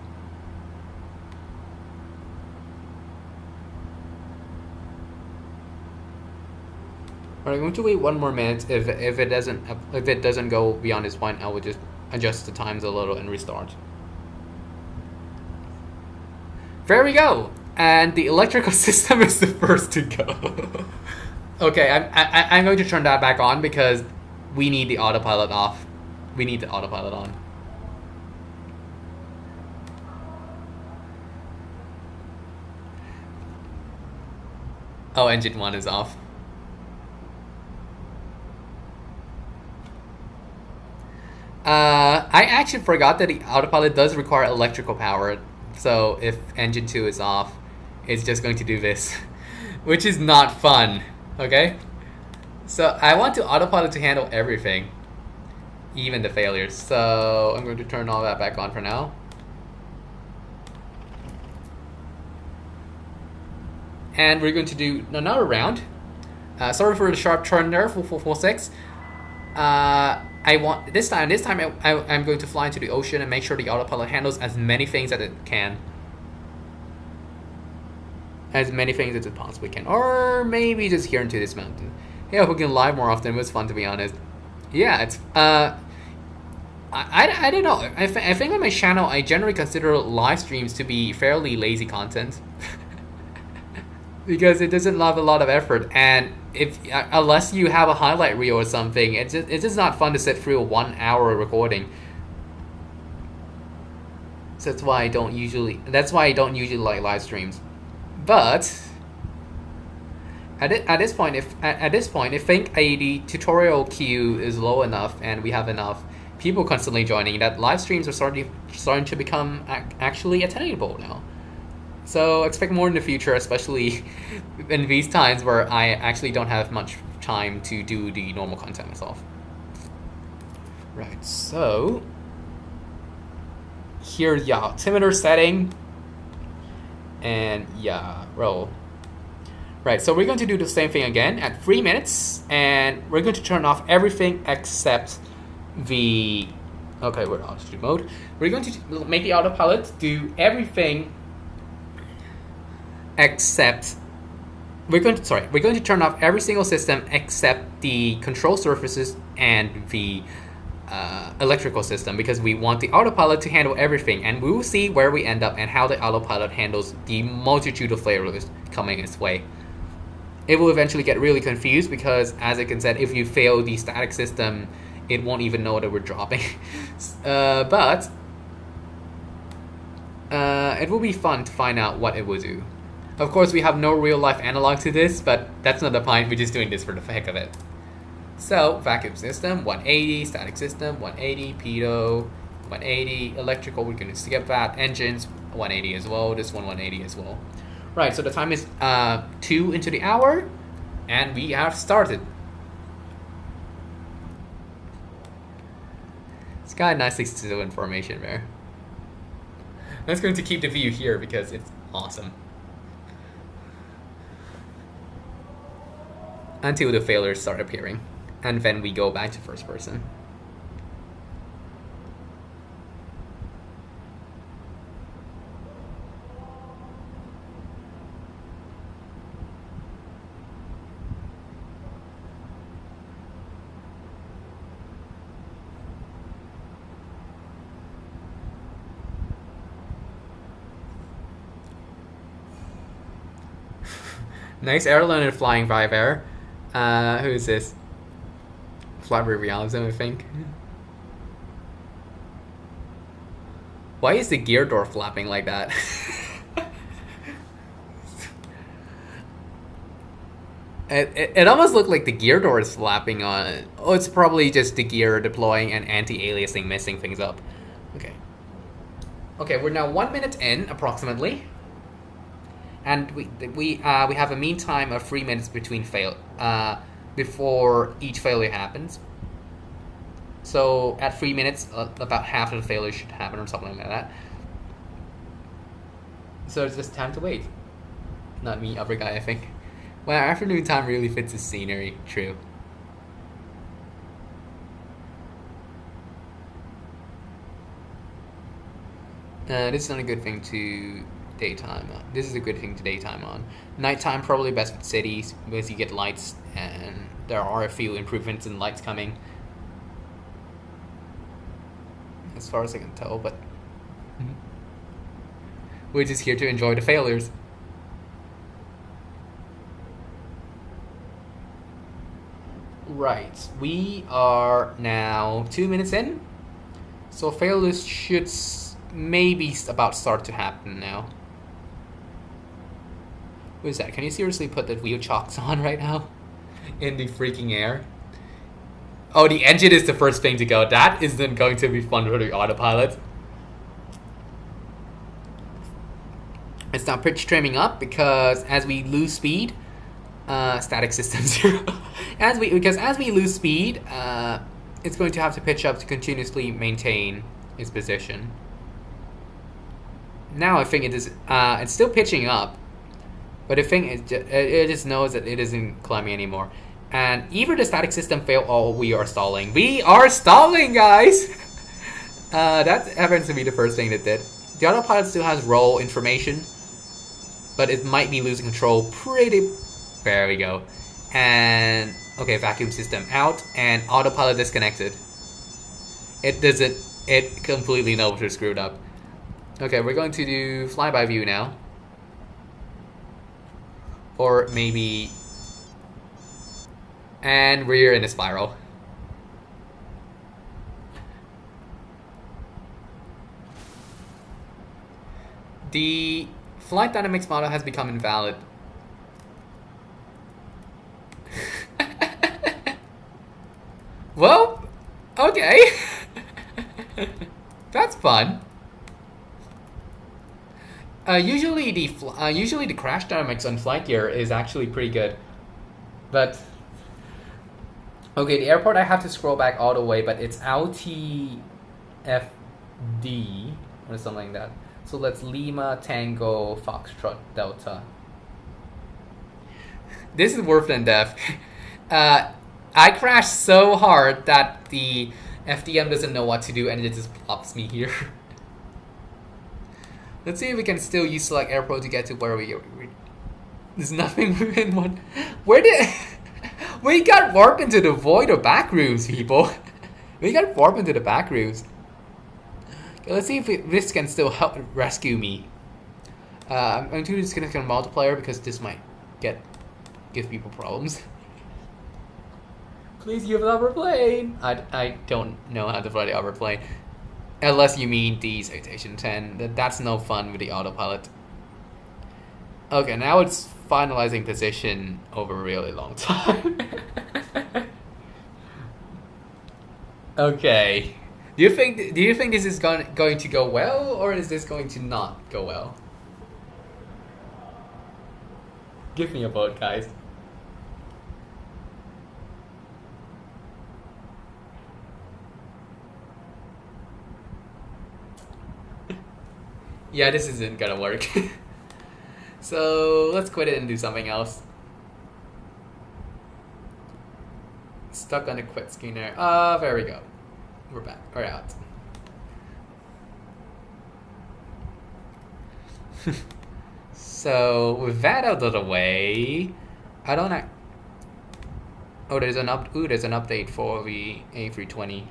Alright, I'm going to wait 1 more minute. If it doesn't go beyond this point, I will just adjust the times a little and restart. There we go, and the electrical system is the first to go. Okay, I'm going to turn that back on because we need the autopilot off. We need the autopilot on. Oh, engine 1 is off. I actually forgot that the autopilot does require electrical power, so if engine 2 is off, it's just going to do this, which is not fun, okay? So I want the autopilot to handle everything, even the failures, so I'm going to turn all that back on for now. And we're going to do another round. Sorry for the sharp turn there, 446. This time I'm going to fly into the ocean and make sure the autopilot handles as many things as it can. As many things as it possibly can. Or maybe just here into this mountain. Yeah, if we can live more often, it was fun, to be honest. Yeah, it's I don't know. I think on my channel I generally consider live streams to be fairly lazy content. Because it doesn't have a lot of effort, and unless you have a highlight reel or something, it's just not fun to sit through a 1 hour recording. So that's why I don't usually like live streams. But at this point, I think the tutorial queue is low enough, and we have enough people constantly joining that live streams are starting to become actually attainable now. So expect more in the future, especially in these times where I actually don't have much time to do the normal content myself. Right, so here's the altimeter setting, and yeah, roll. Right, so we're going to do the same thing again at 3 minutes, and we're going to turn off everything except the... Okay, we're altitude mode. We're going to make the autopilot do everything except we're going to turn off every single system except the control surfaces and the electrical system, because we want the autopilot to handle everything, and we will see where we end up and how the autopilot handles the multitude of failures coming its way. It will eventually get really confused because, as I said, if you fail the static system, it won't even know that we're dropping. But it will be fun to find out what it will do. Of course, we have no real-life analog to this, but that's not the point. We're just doing this for the heck of it. So, vacuum system, 180, static system, 180, pitot, 180, electrical, we're going to skip that, engines, 180 as well, this one 180 as well. Right, so the time is 2 into the hour, and we have started. It's got a nicely still information there. That's going to keep the view here because it's awesome. Until the failures start appearing, and then we go back to first person. Nice airline and flying by there. Who is this? Flavor Realism, I think. Why is the gear door flapping like that? It almost looked like the gear door is flapping on it. Oh, it's probably just the gear deploying and anti-aliasing messing things up. Okay. Okay, we're now 1 minute in, approximately. and we have a mean time of 3 minutes between before each failure happens. So at 3 minutes, about half of the failure should happen or something like that. So it's just time to wait. Not me, other guy, I think. Well, afternoon time really fits the scenery. True. This is not a good thing to daytime. This is a good thing to daytime on. Nighttime probably best with cities because you get lights, and there are a few improvements in lights coming. As far as I can tell, but we're just here to enjoy the failures. Right, we are now 2 minutes in, so failures should maybe about start to happen now. What is that? Can you seriously put the wheel chocks on right now? In the freaking air? Oh, the engine is the first thing to go. That isn't going to be fun for the autopilot. It's now pitch trimming up because as we lose speed, static system 0. As we lose speed, it's going to have to pitch up to continuously maintain its position. Now I think it is. It's still pitching up, but the thing is, it just knows that it isn't climbing anymore. And either the static system failed or we are stalling. We are stalling, guys! That happens to be the first thing that did. The autopilot still has roll information, but it might be losing control pretty... There we go. And... Okay, vacuum system out, and autopilot disconnected. It completely knows we're screwed up. Okay, we're going to do flyby view now. Or maybe... And we're in a spiral. The flight dynamics model has become invalid. Well, okay. That's fun. Usually the crash dynamics on FlightGear is actually pretty good, but okay, the airport I have to scroll back all the way, but it's LTFD or something like that. So let's Lima Tango Foxtrot Delta. This is worse than death. I crashed so hard that the FDM doesn't know what to do and it just plops me here. Let's see if we can still use select airport to get to where we there's nothing within one. Where did we got warped into the void of back rooms, people? We got warped into the back rooms. Okay, let's see if this can still help rescue me. I'm going to disconnect on multiplayer because this might give people problems. Please give an upper plane. I don't know how to fly the upper plane. Unless you mean the Citation 10. That's no fun with the autopilot. Okay, now it's finalizing position over a really long time. Okay. Do you think this is going to go well, or is this going to not go well? Give me a vote, guys. Yeah, this isn't gonna work. So let's quit it and do something else. Stuck on the quit screen there. There we go. We're back. We're out. So with that out of the way, I don't know. Oh, there's an update for the A320.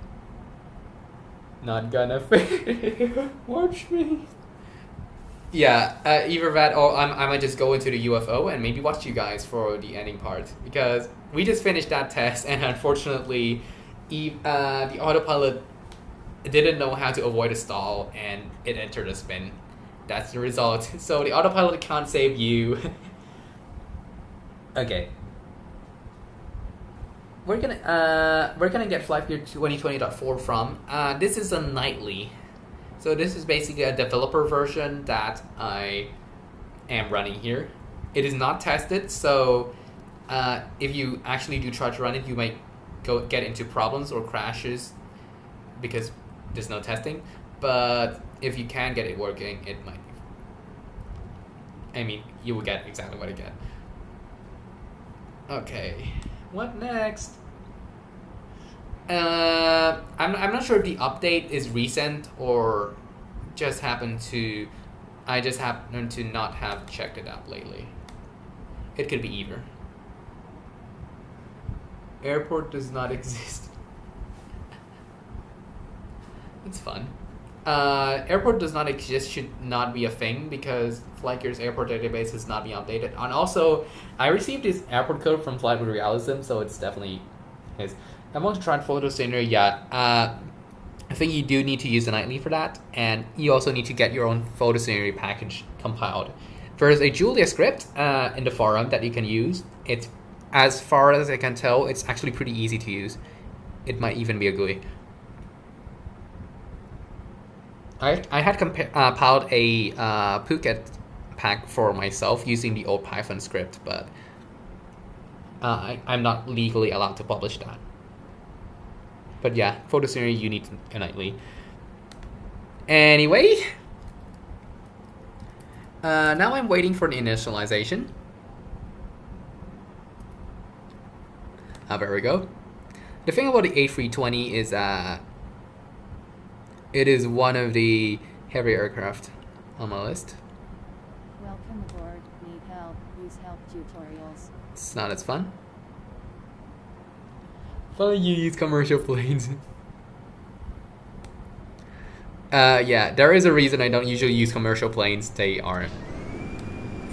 Not gonna fail. Watch me. Yeah, either that or I might just go into the UFO and maybe watch you guys for the ending part, because we just finished that test and unfortunately the autopilot didn't know how to avoid a stall and it entered a spin. That's the result. So the autopilot can't save you. Okay. We're gonna get FlightGear 2020.4 from. This is a nightly. So this is basically a developer version that I am running here. It is not tested, so if you actually do try to run it, you might get into problems or crashes because there's no testing. But if you can get it working, it might be. I mean, you will get exactly what I get. Okay, what next? I'm not sure if the update is recent or just I just happen to not have checked it out lately. It could be either. Airport does not exist. It's fun. Airport does not exist should not be a thing because FlightGear's airport database has not been updated. And also, I received this airport code from Flight with Realism, so it's definitely is. I want to try photo scenery. Yeah, I think you do need to use the nightly for that, and you also need to get your own photo scenery package compiled. There's a Julia script in the forum that you can use. It's, as far as I can tell, it's actually pretty easy to use. It might even be a GUI. I had compiled a Phuket pack for myself using the old Python script, but I'm not legally allowed to publish that. But yeah, photo scenery you need nightly. Anyway, now I'm waiting for the initialization. There we go. The thing about the A320 is it is one of the heavy aircraft on my list. Welcome aboard. Need help? Use help tutorials. It's not as fun. Finally, you use commercial planes. Yeah, there is a reason I don't usually use commercial planes. They aren't.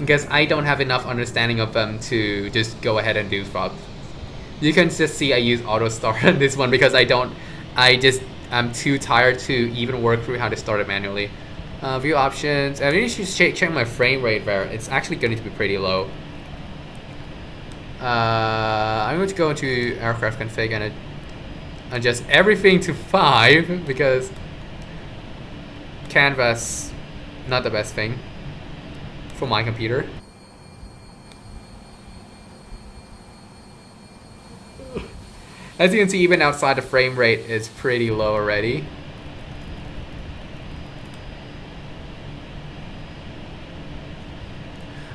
Because I don't have enough understanding of them to just go ahead and do stuff. You can just see I use auto start on this one because I'm too tired to even work through how to start it manually. View options. I really should check my frame rate there. It's actually going to be pretty low. I'm going to go into aircraft config and adjust everything to 5 because canvas not the best thing for my computer. As you can see, even outside the frame rate is pretty low already.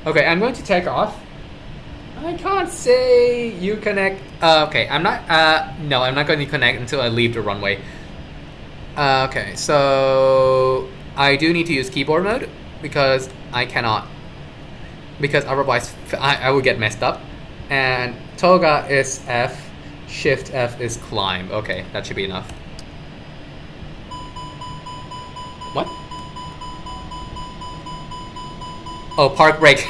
Okay, I'm going to take off. I can't say you connect. Okay, I'm not. No, I'm not going to connect until I leave the runway. Okay, so I do need to use keyboard mode because I cannot. Because otherwise, I will get messed up. And toga is F. Shift F is climb. Okay, that should be enough. What? Oh, park brake.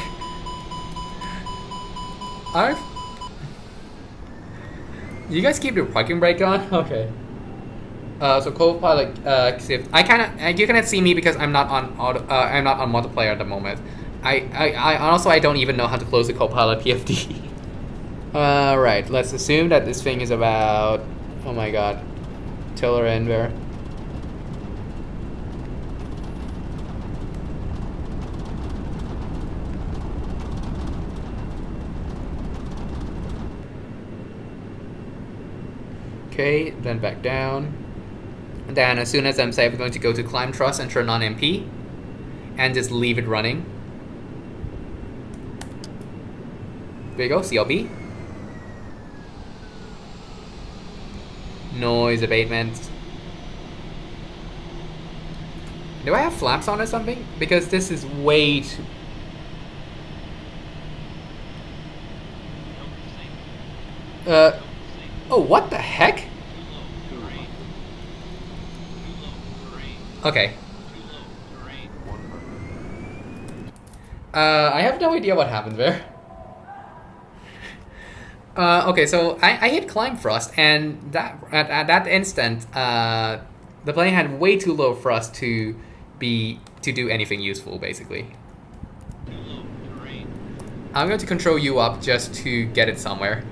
You guys keep your parking brake on? Okay. So co-pilot I cannot. You cannot see me because I'm not on I'm not on multiplayer at the moment. I also I don't even know how to close the co-pilot PFD. Right, let's assume that this thing is about, oh my god, tiller in there. Okay, then back down. And then as soon as I'm safe, I'm going to go to climb thrust and turn on MP and just leave it running. There you go, CLB. Noise abatement. Do I have flaps on or something? Because this is way too... Oh, what the heck? Okay. I have no idea what happened there. Okay, so I hit climb thrust, and that at that instant, the plane had way too low thrust to do anything useful, basically. I'm going to control U up just to get it somewhere.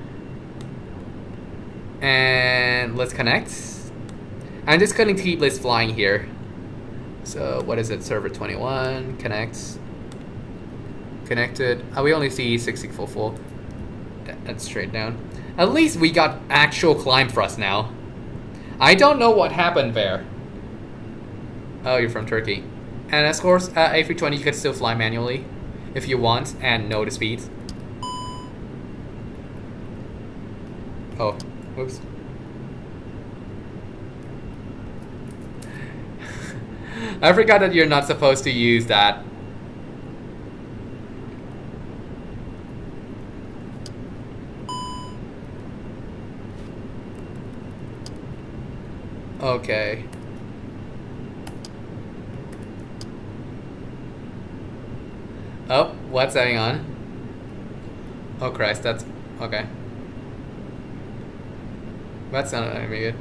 And let's connect. I'm just going to keep this flying here. So what is it? Server 21 connects. connected. We only see 60 full. That's straight down. At least we got actual climb thrust now. I don't know what happened there. Oh, you're from Turkey. And of course, A320 you can still fly manually if you want and know the speeds. Oh, whoops. I forgot that you're not supposed to use that. Okay. Oh, what's going on? Oh Christ, that's okay. That's not animated.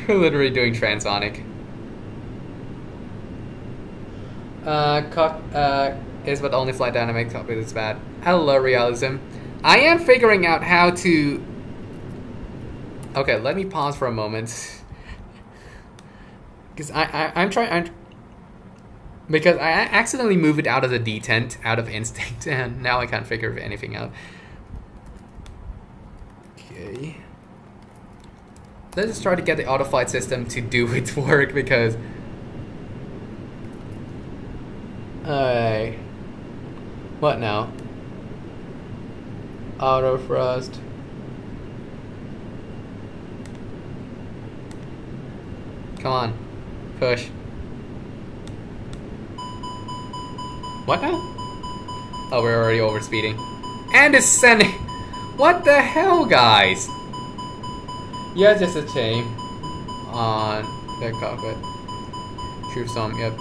We're literally doing transonic. Is but only flight dynamic cockpit is bad. Hello, realism. I am figuring out how to. Okay, let me pause for a moment. Because I'm trying. Because I accidentally moved it out of the detent, out of instinct, and now I can't figure anything out. Okay. Let's just try to get the autoflight system to do its work because. What now? Auto thrust. Come on. Push. What now? Oh, we're already overspeeding. And it's sending. What the hell, guys? Yeah, just a chain on the cockpit. True some, yep.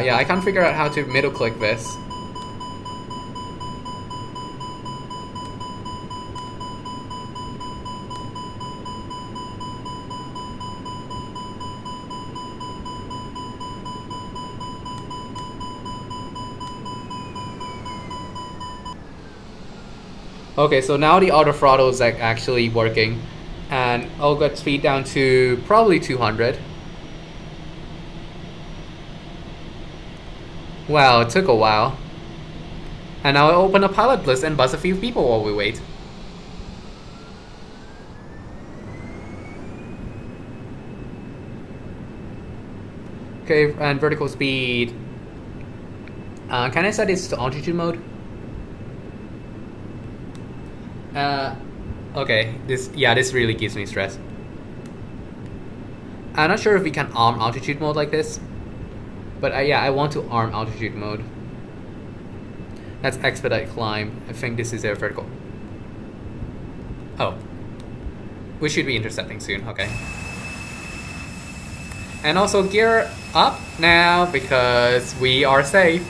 Yeah, I can't figure out how to middle click this. Okay, so now the auto throttle is like actually working, and I'll get speed down to probably 200. Wow, it took a while. And now I'll open a pilot list and buzz a few people while we wait. Okay, and vertical speed. Can I set this to altitude mode? Okay, this really gives me stress. I'm not sure if we can arm altitude mode like this. But yeah, I want to arm altitude mode. That's expedite climb. I think this is their vertical. Oh. We should be intercepting soon, okay. And also gear up now because we are safe.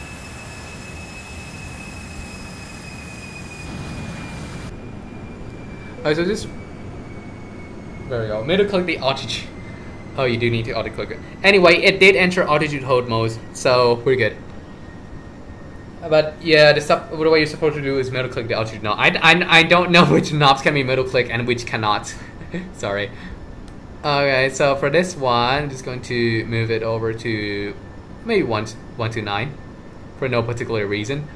Oh, so this. There we go. Middle click the altitude. Oh, you do need to auto click it. Anyway, it did enter altitude hold mode, so we're good. But yeah, the way you're supposed to do is middle click the altitude knob. I don't know which knobs can be middle click and which cannot. Sorry. Okay, so for this one, I'm just going to move it over to maybe 129 for no particular reason.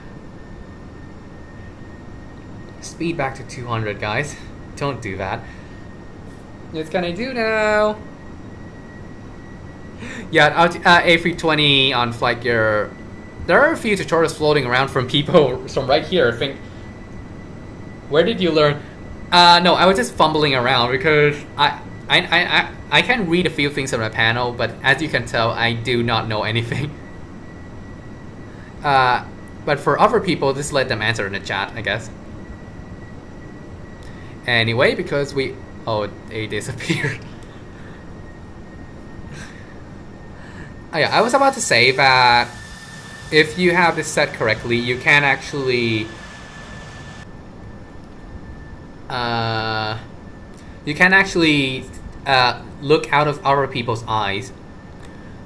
Speed back to 200, guys. Don't do that. What can I do now? Yeah, A320 on FlightGear. There are a few tutorials floating around from people from right here. I think. Where did you learn? No, I was just fumbling around because I can read a few things on my panel, but as you can tell, I do not know anything. But for other people, just let them answer in the chat, I guess. Anyway, because we... Oh, it disappeared. Oh yeah, I was about to say that if you have this set correctly, you can actually... look out of other people's eyes.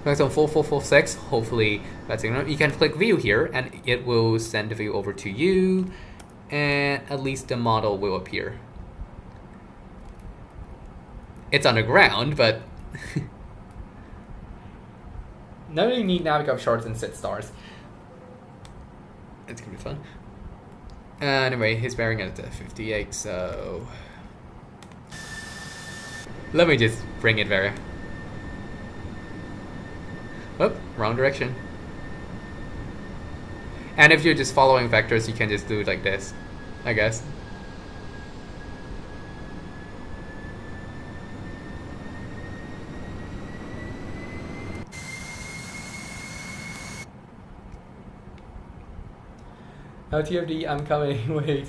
Like on 4446, hopefully that's it. You can click view here and it will send the view over to you, and at least the model will appear. it's underground, but now you need navigate shorts and sit stars. It's gonna be fun. Anyway, he's bearing at 58, so let me just bring it there. Oh, wrong direction. And if you're just following vectors, you can just do it like this, I guess. LTFD, I'm coming, wait.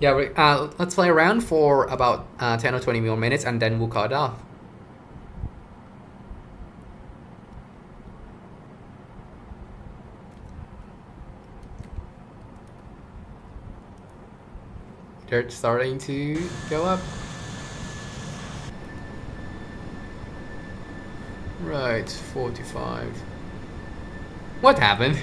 Yeah, let's play around for about 10 or 20 more minutes and then we'll cut it off. They're starting to go up. Right, 45. What happened?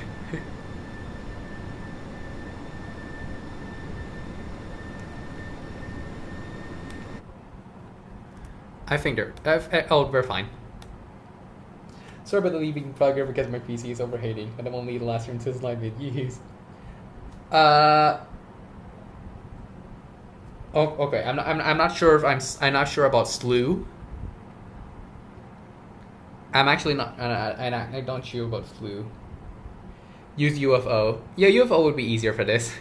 I think we're fine. Sorry about the leaving plugger because my PC is overheating and I'm only the last room to slide with use. Oh, okay. I'm not sure if I'm not sure about slew. I'm actually not. I don't sure about slew. Use UFO. Yeah, UFO would be easier for this.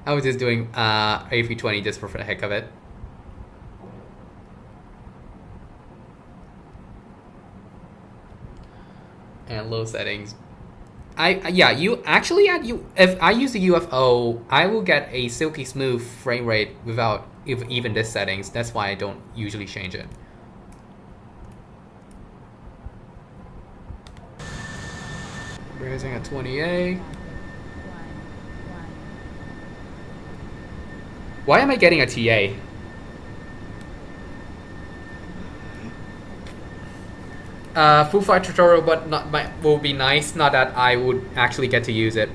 I was just doing A320 just for the heck of it. And low settings. You actually if I use the UFO, I will get a silky smooth frame rate without even this settings. That's why I don't usually change it. Raising at 28. Why am I getting a TA? Full flight tutorial, but will be nice. Not that I would actually get to use it.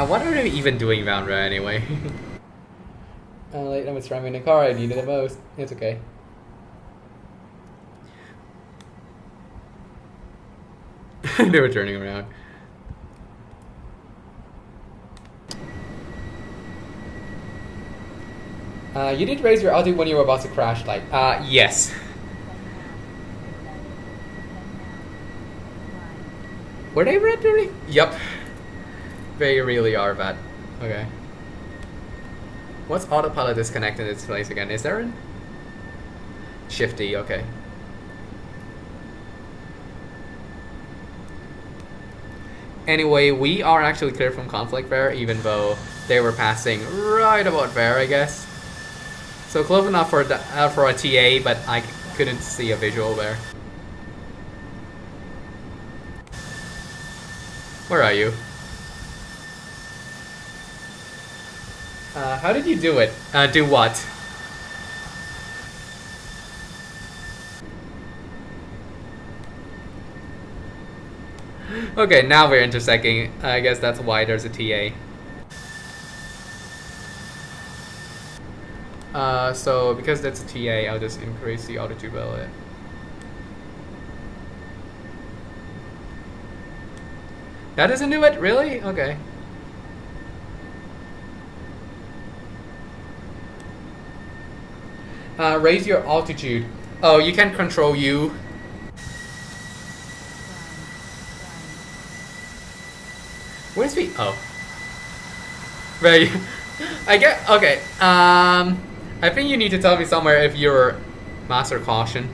What are they even doing down there anyway? Late, I was driving in the car. I needed it most. It's okay. They were turning around. You did raise your altitude when you were about to crash, like, yes. Were they red really? Yup. They really are bad. Okay. What's autopilot disconnect in its place again? Is there an? Shifty, okay. Anyway, we are actually clear from conflict there, even though they were passing right about there, I guess. So close enough for a TA, but I couldn't see a visual there. Where are you? How did you do it? Do what? Okay, now we're intersecting. I guess that's why there's a TA. So because that's a TA, I'll just increase the altitude a bit. That doesn't do it? Really? Okay. Raise your altitude. Oh, you can control U. Where's the? Oh. Right. I get. Okay. I think you need to tell me somewhere if you're master caution.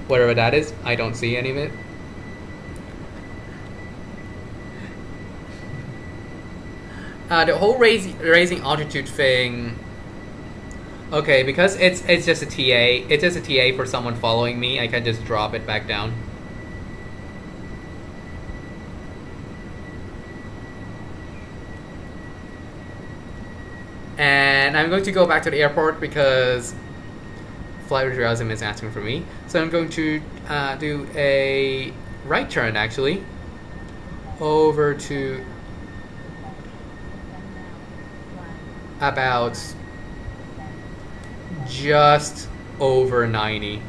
Whatever that is. I don't see any of it. The whole raising altitude thing. Okay, because it's just a TA. It's just a TA for someone following me. I can just drop it back down. And I'm going to go back to the airport because flight realism is asking for me. So I'm going to do a right turn actually over to about just over 90.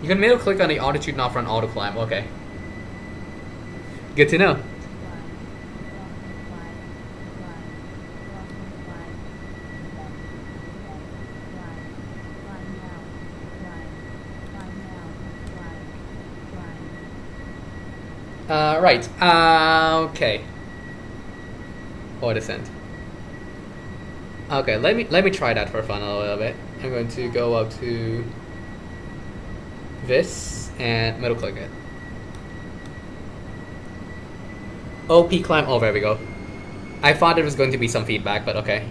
You can middle click on the altitude knob for an auto climb. Okay. Good to know. Right. Okay. Or descent. Okay, let me try that for fun a little bit. I'm going to go up to this and middle click it. OP climb. Oh, there we go. I thought there was going to be some feedback, but okay.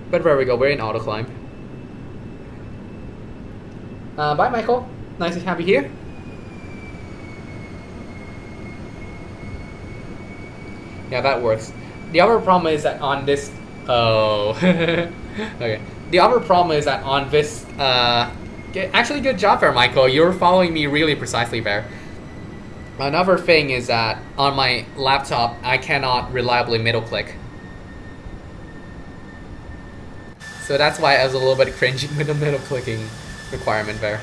But there we go. We're in auto climb. Bye, Michael. Nice to have you here. Yeah, that works. The other problem is that on this... Oh. Okay. The other problem is that on this... Actually, good job there, Michael. You're following me really precisely there. Another thing is that on my laptop, I cannot reliably middle click. So that's why I was a little bit cringing with the middle clicking requirement there.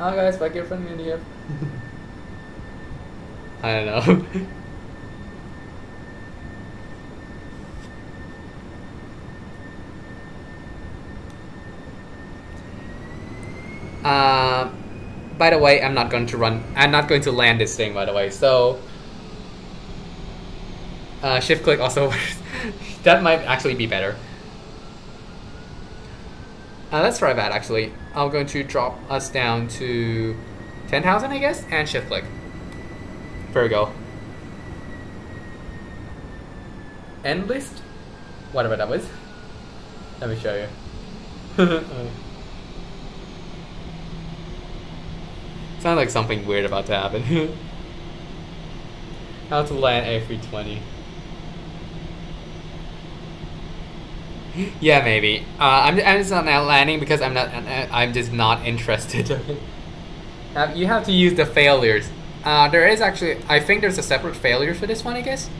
Oh guys, back here from India. I don't know. By the way, I'm not going to land this thing, by the way, so shift click also works. That might actually be better. Let's try that actually. I'm going to drop us down to 10,000, I guess, and shift click. There we go. End list? Whatever that was. Let me show you. Sounds like something weird about to happen. How to land A320. Yeah, maybe. I'm just not landing because I'm just not interested. You have to use the failures. There is actually, I think there's a separate failure for this one, I guess.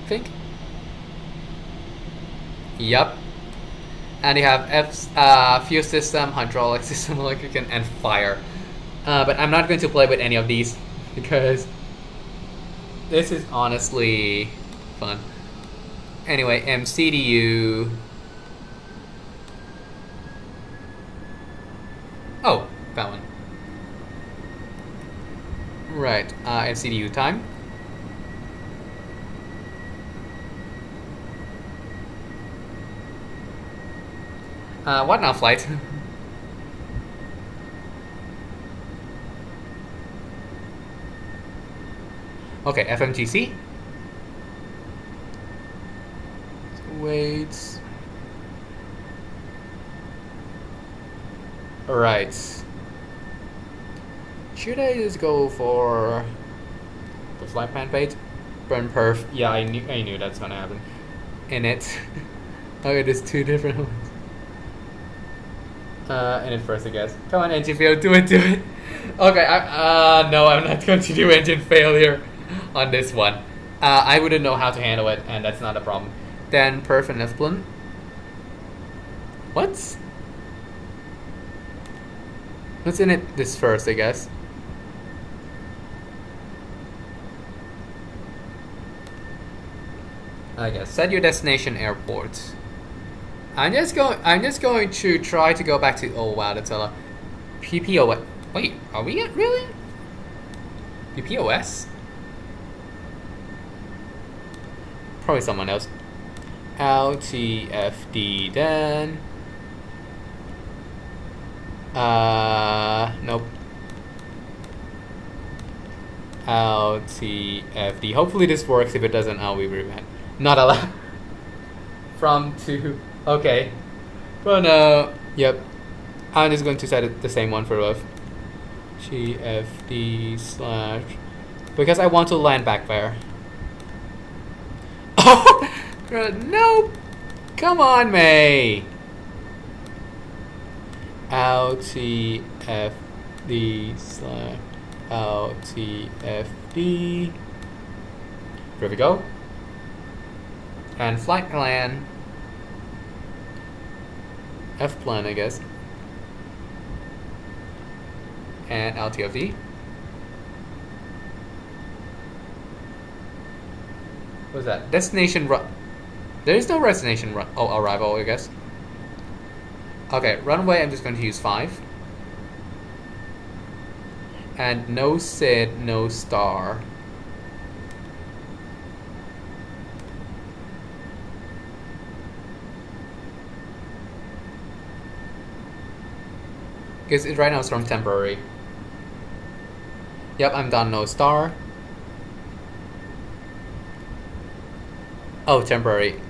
Yup. And you have fuel system, hydraulic system, electric, and fire. But I'm not going to play with any of these because this is honestly fun. Anyway, MCDU. Oh, that one. Right, MCDU time. What now, flight? Okay, FMGC. Wait. Alright. Should I just go for the flight plan page? Burn perf. Yeah, I knew that's gonna happen. In it. Okay, there's two different ones. In it first, I guess. Come on, engine failure, do it. Okay, no, I'm not going to do engine failure on this one. I wouldn't know how to handle it, and that's not a problem. Then perf and F-plan. What? What's in it this first, I guess? Set your destination airport. I'm just going to try to go back to, oh wow, that's a lot. PPOS. Wait, are we at really? PPOS? Probably someone else. LTFD then. Nope. LTFD. Hopefully this works. If it doesn't, I'll be very mad. Not allowed. From to Okay. Well, no. Yep. I'm just going to set it the same one for both. GFD / because I want to land back there. Oh no! Come on, May. LTFD / LTFD. There we go. And flight plan. F plan, I guess. And LTFD. What's that? Destination run. There is no destination run. Oh, arrival, I guess. Okay, runway, I'm just going to use 5. And no SID, no star. Because right now it's from temporary. Yep, I'm done, no star. Oh, temporary.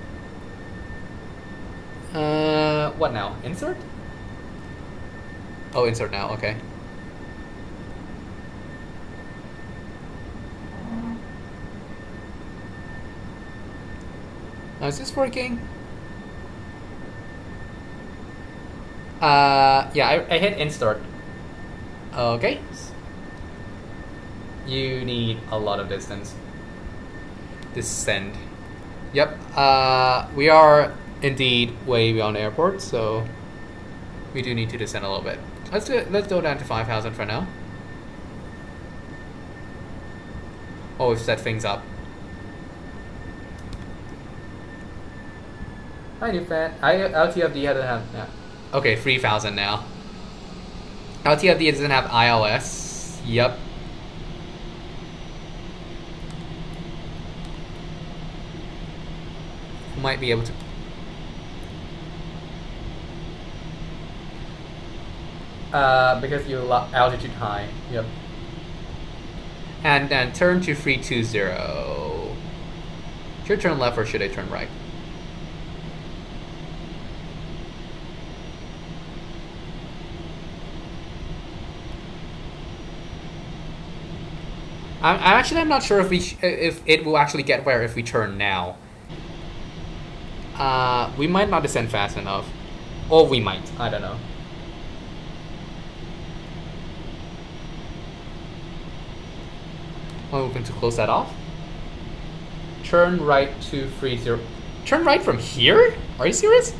What now? Insert? Oh, insert now, okay. Now, is this working? Yeah, I hit insert. Okay. You need a lot of distance. Descend. Yep. We are indeed way beyond the airport, so we do need to descend a little bit. Let's go down to 5,000 for now. Oh, we've set things up. Hi, new fan. LTFD doesn't have. Yeah. Okay, 3,000 now. LTFD doesn't have iOS. Yep. Might be able to. Because you altitude high. Yep. And then turn to 320. Should I turn left or should I turn right? I'm not sure if it will actually get where if we turn now. We might not descend fast enough, or we might. I don't know. Well, we're going to close that off. Turn right to 30. Turn right from here? Are you serious?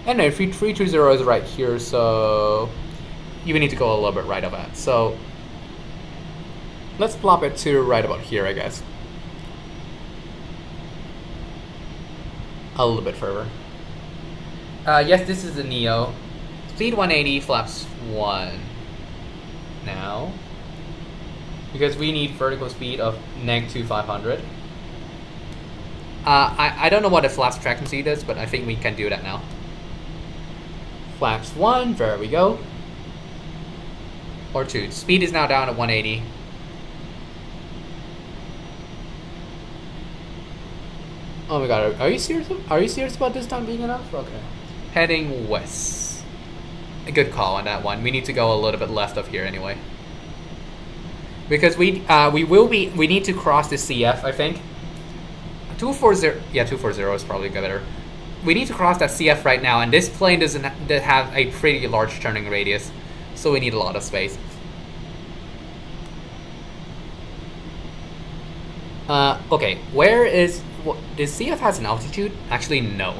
Anyway, 320 is right here, so you need to go a little bit right of that. So let's plop it to right about here, I guess. A little bit further. Yes, this is the Neo. Speed 180, flaps 1. Now, because we need vertical speed of -500. I don't know what the flaps tracking speed is, but I think we can do that now. Flaps 1, there we go. Or 2. Speed is now down at 180. Oh my god, are you serious? Are you serious about this time being enough? Okay. Heading west. A good call on that one. We need to go a little bit left of here anyway. Because we need to cross the CF, I think. 240, yeah, 240 is probably better. We need to cross that CF right now, and this plane doesn't have a pretty large turning radius, so we need a lot of space. Okay, where is... Does CF has an altitude? Actually, no.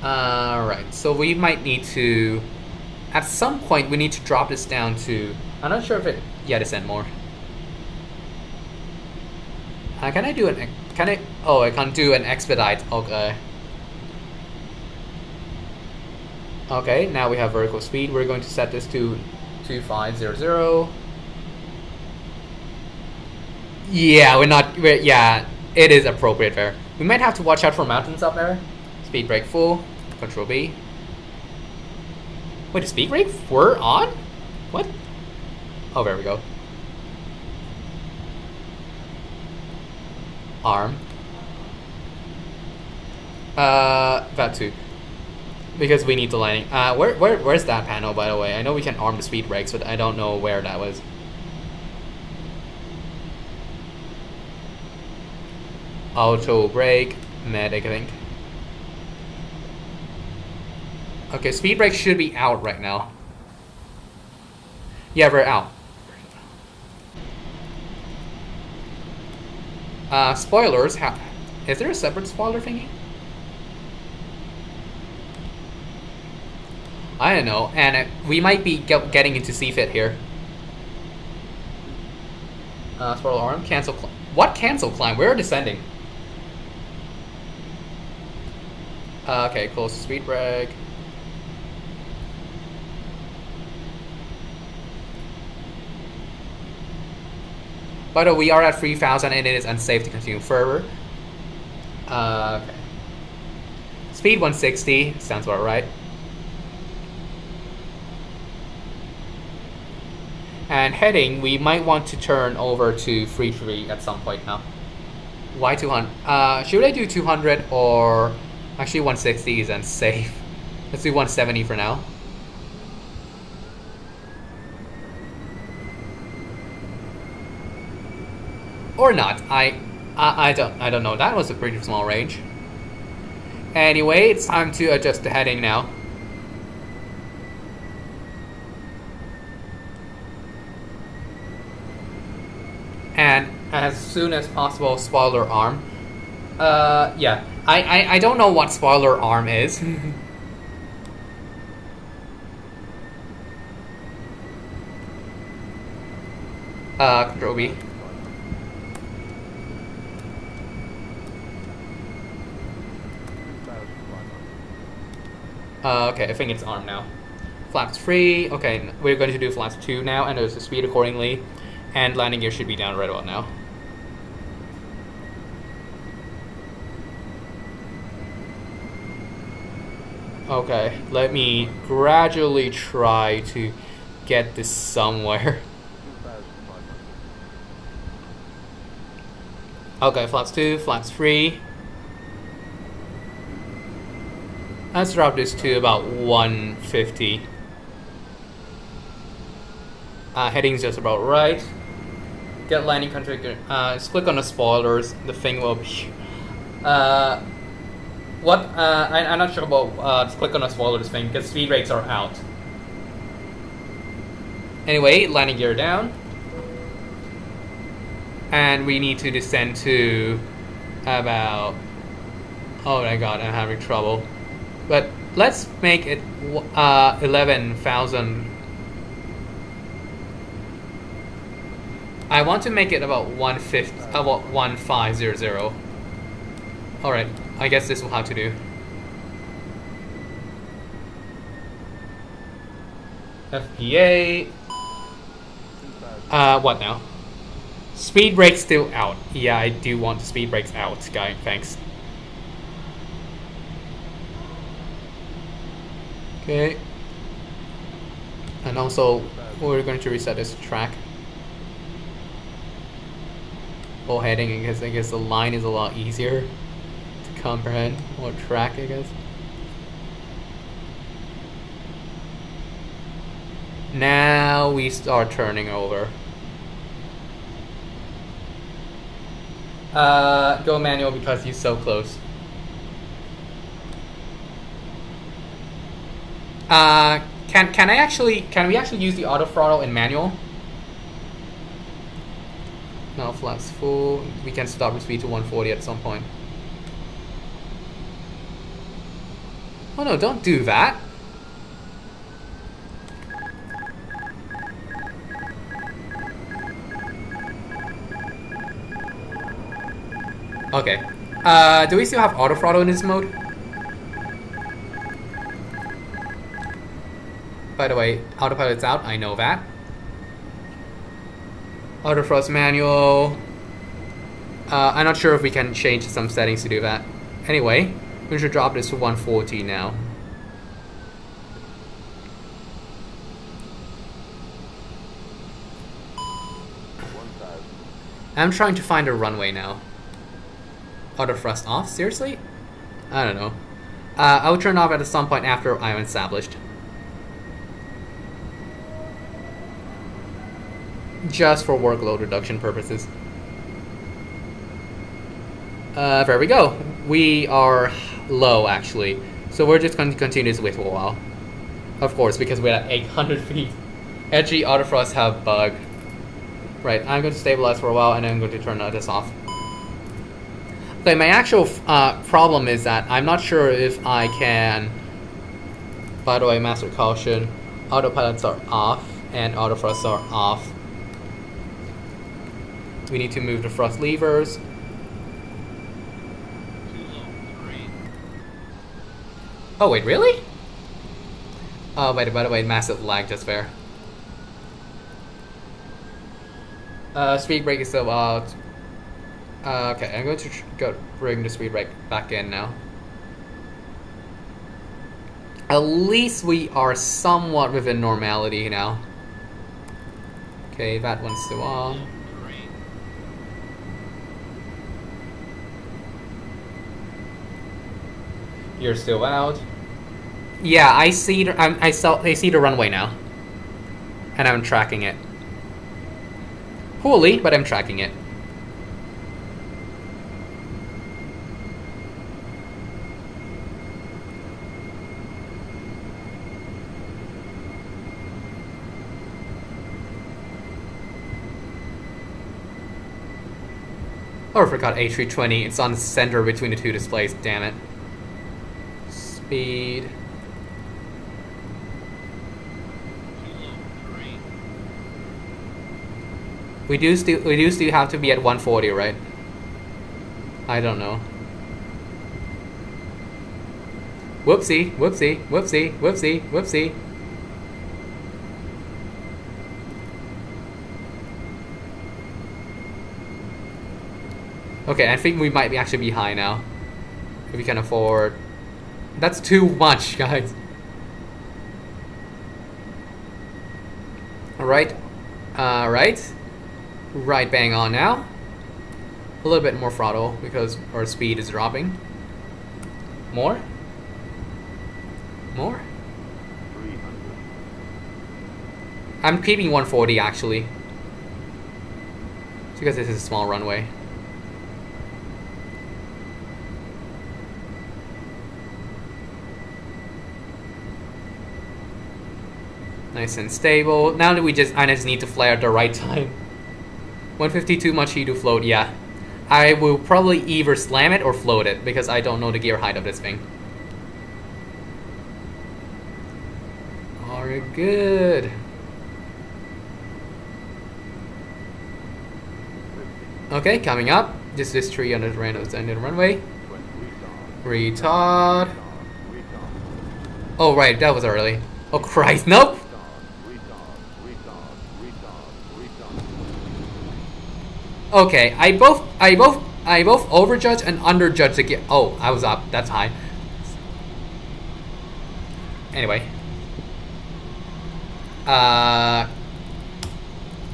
Alright, so we might need to... At some point, we need to drop this down to... I'm not sure if it... Yeah, descend more. Can I do an... Can I... Oh, I can't do an expedite. Okay. Okay, now we have vertical speed. We're going to set this to 2500. Yeah, yeah, it is appropriate there. We might have to watch out for mountains up there. Speed brake full. Control B. Wait, the speed brake? We're on? What? Oh, there we go. arm. That too. Because we need the landing. Where's that panel, by the way? I know we can arm the speed brakes, but I don't know where that was. Auto brake, medic, I think. Okay, speed brake should be out right now. Yeah, we're out. Spoilers. Is there a separate spoiler thingy? I don't know, and we might be getting into CFIT here. Spoiler arm, cancel climb. What cancel climb? We're descending. Okay, close the speed brake. By the way, we are at 3,000 and it is unsafe to continue further. Okay. Speed 160, sounds about right. And heading, we might want to turn over to 3-3 at some point now. Why 200? Should I do 200 or actually 160 is unsafe? Let's do 170 for now. Or not. I don't know. That was a pretty small range. Anyway, it's time to adjust the heading now. And as soon as possible, spoiler arm. Yeah. I don't know what spoiler arm is. Control B. Okay, I think it's arm now. Flaps 3. Okay, we're going to do flaps 2 now, and there's the speed accordingly. And landing gear should be down right about now. Okay, let me gradually try to get this somewhere. Okay, flaps 2, flaps 3. Let's drop this to about 150. Heading's just about right. Get landing configured. Just click on the spoilers. The thing will be. I'm not sure about. Just click on the spoilers thing because speed brakes are out. Anyway, landing gear down. And we need to descend to about. Oh my god, I'm having trouble. But let's make it 11,000. I want to make it about 1500. Alright, I guess this will have to do. FPA. What now? Speed brakes still out. Yeah, I do want the speed brakes out, guy. Thanks. Okay. And also, we're going to reset this track. Or heading, I guess the line is a lot easier to comprehend. Or track, I guess. Now we start turning over. Go manual because you're so close. Can we actually use the auto throttle in manual? No, flaps full. We can stop the speed to 140 at some point. Oh no, don't do that. Okay. Do we still have auto throttle in this mode? By the way, autopilot's out, I know that. Auto thrust manual. I'm not sure if we can change some settings to do that. Anyway, we should drop this to 140 now. I'm trying to find a runway now. Auto thrust off? Seriously? I don't know. I'll turn off at some point after I'm established. Just for workload reduction purposes. There we go. We are low, actually. So we're just going to continue this way for a while. Of course, because we're at 800 feet. Edgy auto thrust have bug. Right, I'm going to stabilize for a while and then I'm going to turn this off. Okay, my actual problem is that I'm not sure if I can... By the way, master caution, autopilots are off and auto thrusts are off. We need to move the thrust levers. Oh wait, really? Oh, by the way, massive lag just there. Speed brake is still out. Okay, I'm going to bring the speed brake back in now. At least we are somewhat within normality now. Okay, that one's still on. You're still out. Yeah, I see. I see the runway now, and I'm tracking it. Poorly, but I'm tracking it. Oh, I forgot A320. It's on the center between the two displays. Damn it. Speed. We do still have to be at 140, right? I don't know. Whoopsie, whoopsie, whoopsie, whoopsie, whoopsie. Okay, I think we might actually be high now. If we can afford. That's too much, guys. Alright. Alright. Right bang on now. A little bit more throttle because our speed is dropping. More? More? I'm keeping 140 actually. It's because this is a small runway. Nice and stable. Now that I just need to flare at the right time. 150 too much heat to float, yeah. I will probably either slam it or float it because I don't know the gear height of this thing. Alright, good. Okay, coming up. This is tree on the end of the runway. Retard. Oh right, that was early. Oh Christ, nope. Okay, I both overjudge and underjudge the gear. Oh, I was up. That's high. Anyway.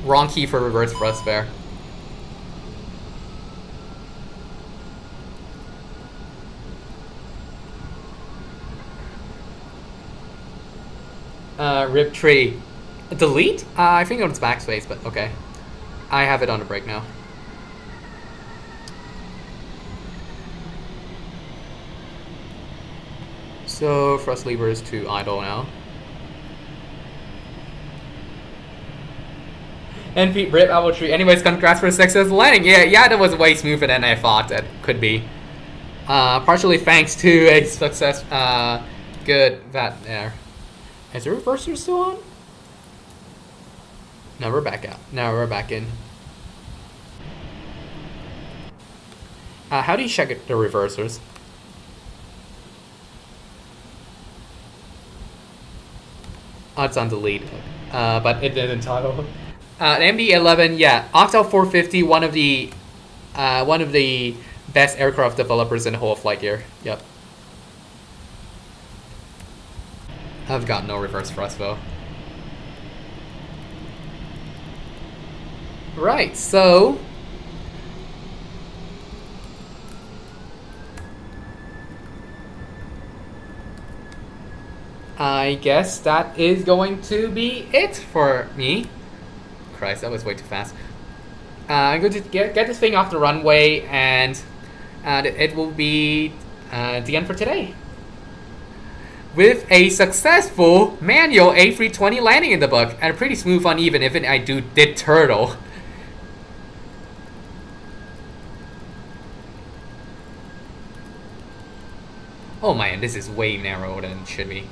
Wrong key for reverse thrust there. Rip tree. Delete? I think it's backspace, but okay. I have it on the brake now. So thrust lever is to idle now. And rip apple tree. Anyways, congrats for a successful landing. Yeah, that was way smoother than I thought that could be. Partially thanks to a success. Good that there. Is the reverser still on? Now we're back out. Now we're back in. How do you check the reversers? Oh, it's on delete. But it didn't toggle. The MD-11, yeah, Octal 450, one of the best aircraft developers in the whole of FlightGear. Yep. I've got no reverse thrust though. Right, so I guess that is going to be it for me. Christ, that was way too fast. I'm going to get this thing off the runway, and it will be the end for today. With a successful manual A320 landing in the book, and a pretty smooth one even if I did turtle. Oh man, this is way narrower than it should be.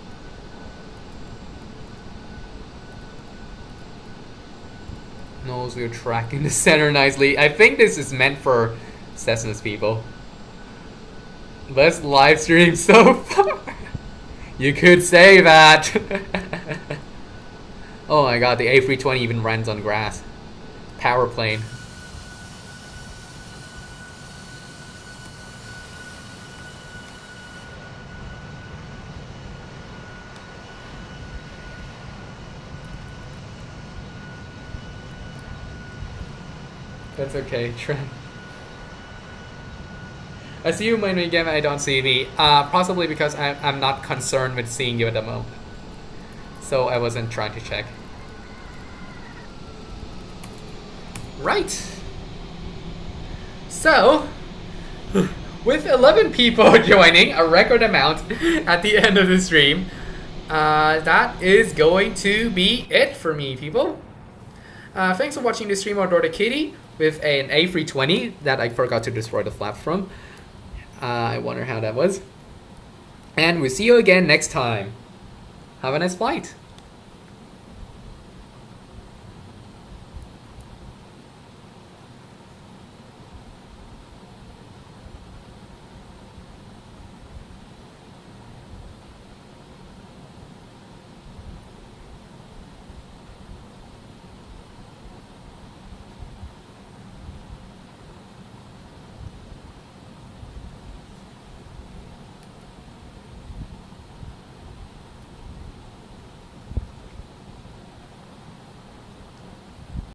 Nose wheel track in the center nicely. I think this is meant for Cessna's people. Let's live stream so far. You could say that. Oh my god, the A320 even runs on grass. Power plane. That's okay, Trent. I see you when again I don't see me. Possibly because I'm not concerned with seeing you at the moment. So I wasn't trying to check. Right. So, with 11 people joining, a record amount at the end of the stream, that is going to be it for me, people. Thanks for watching the stream of Dorda Kitty with an A320 that I forgot to destroy the flaps from. I wonder how that was. And we'll see you again next time. Have a nice flight.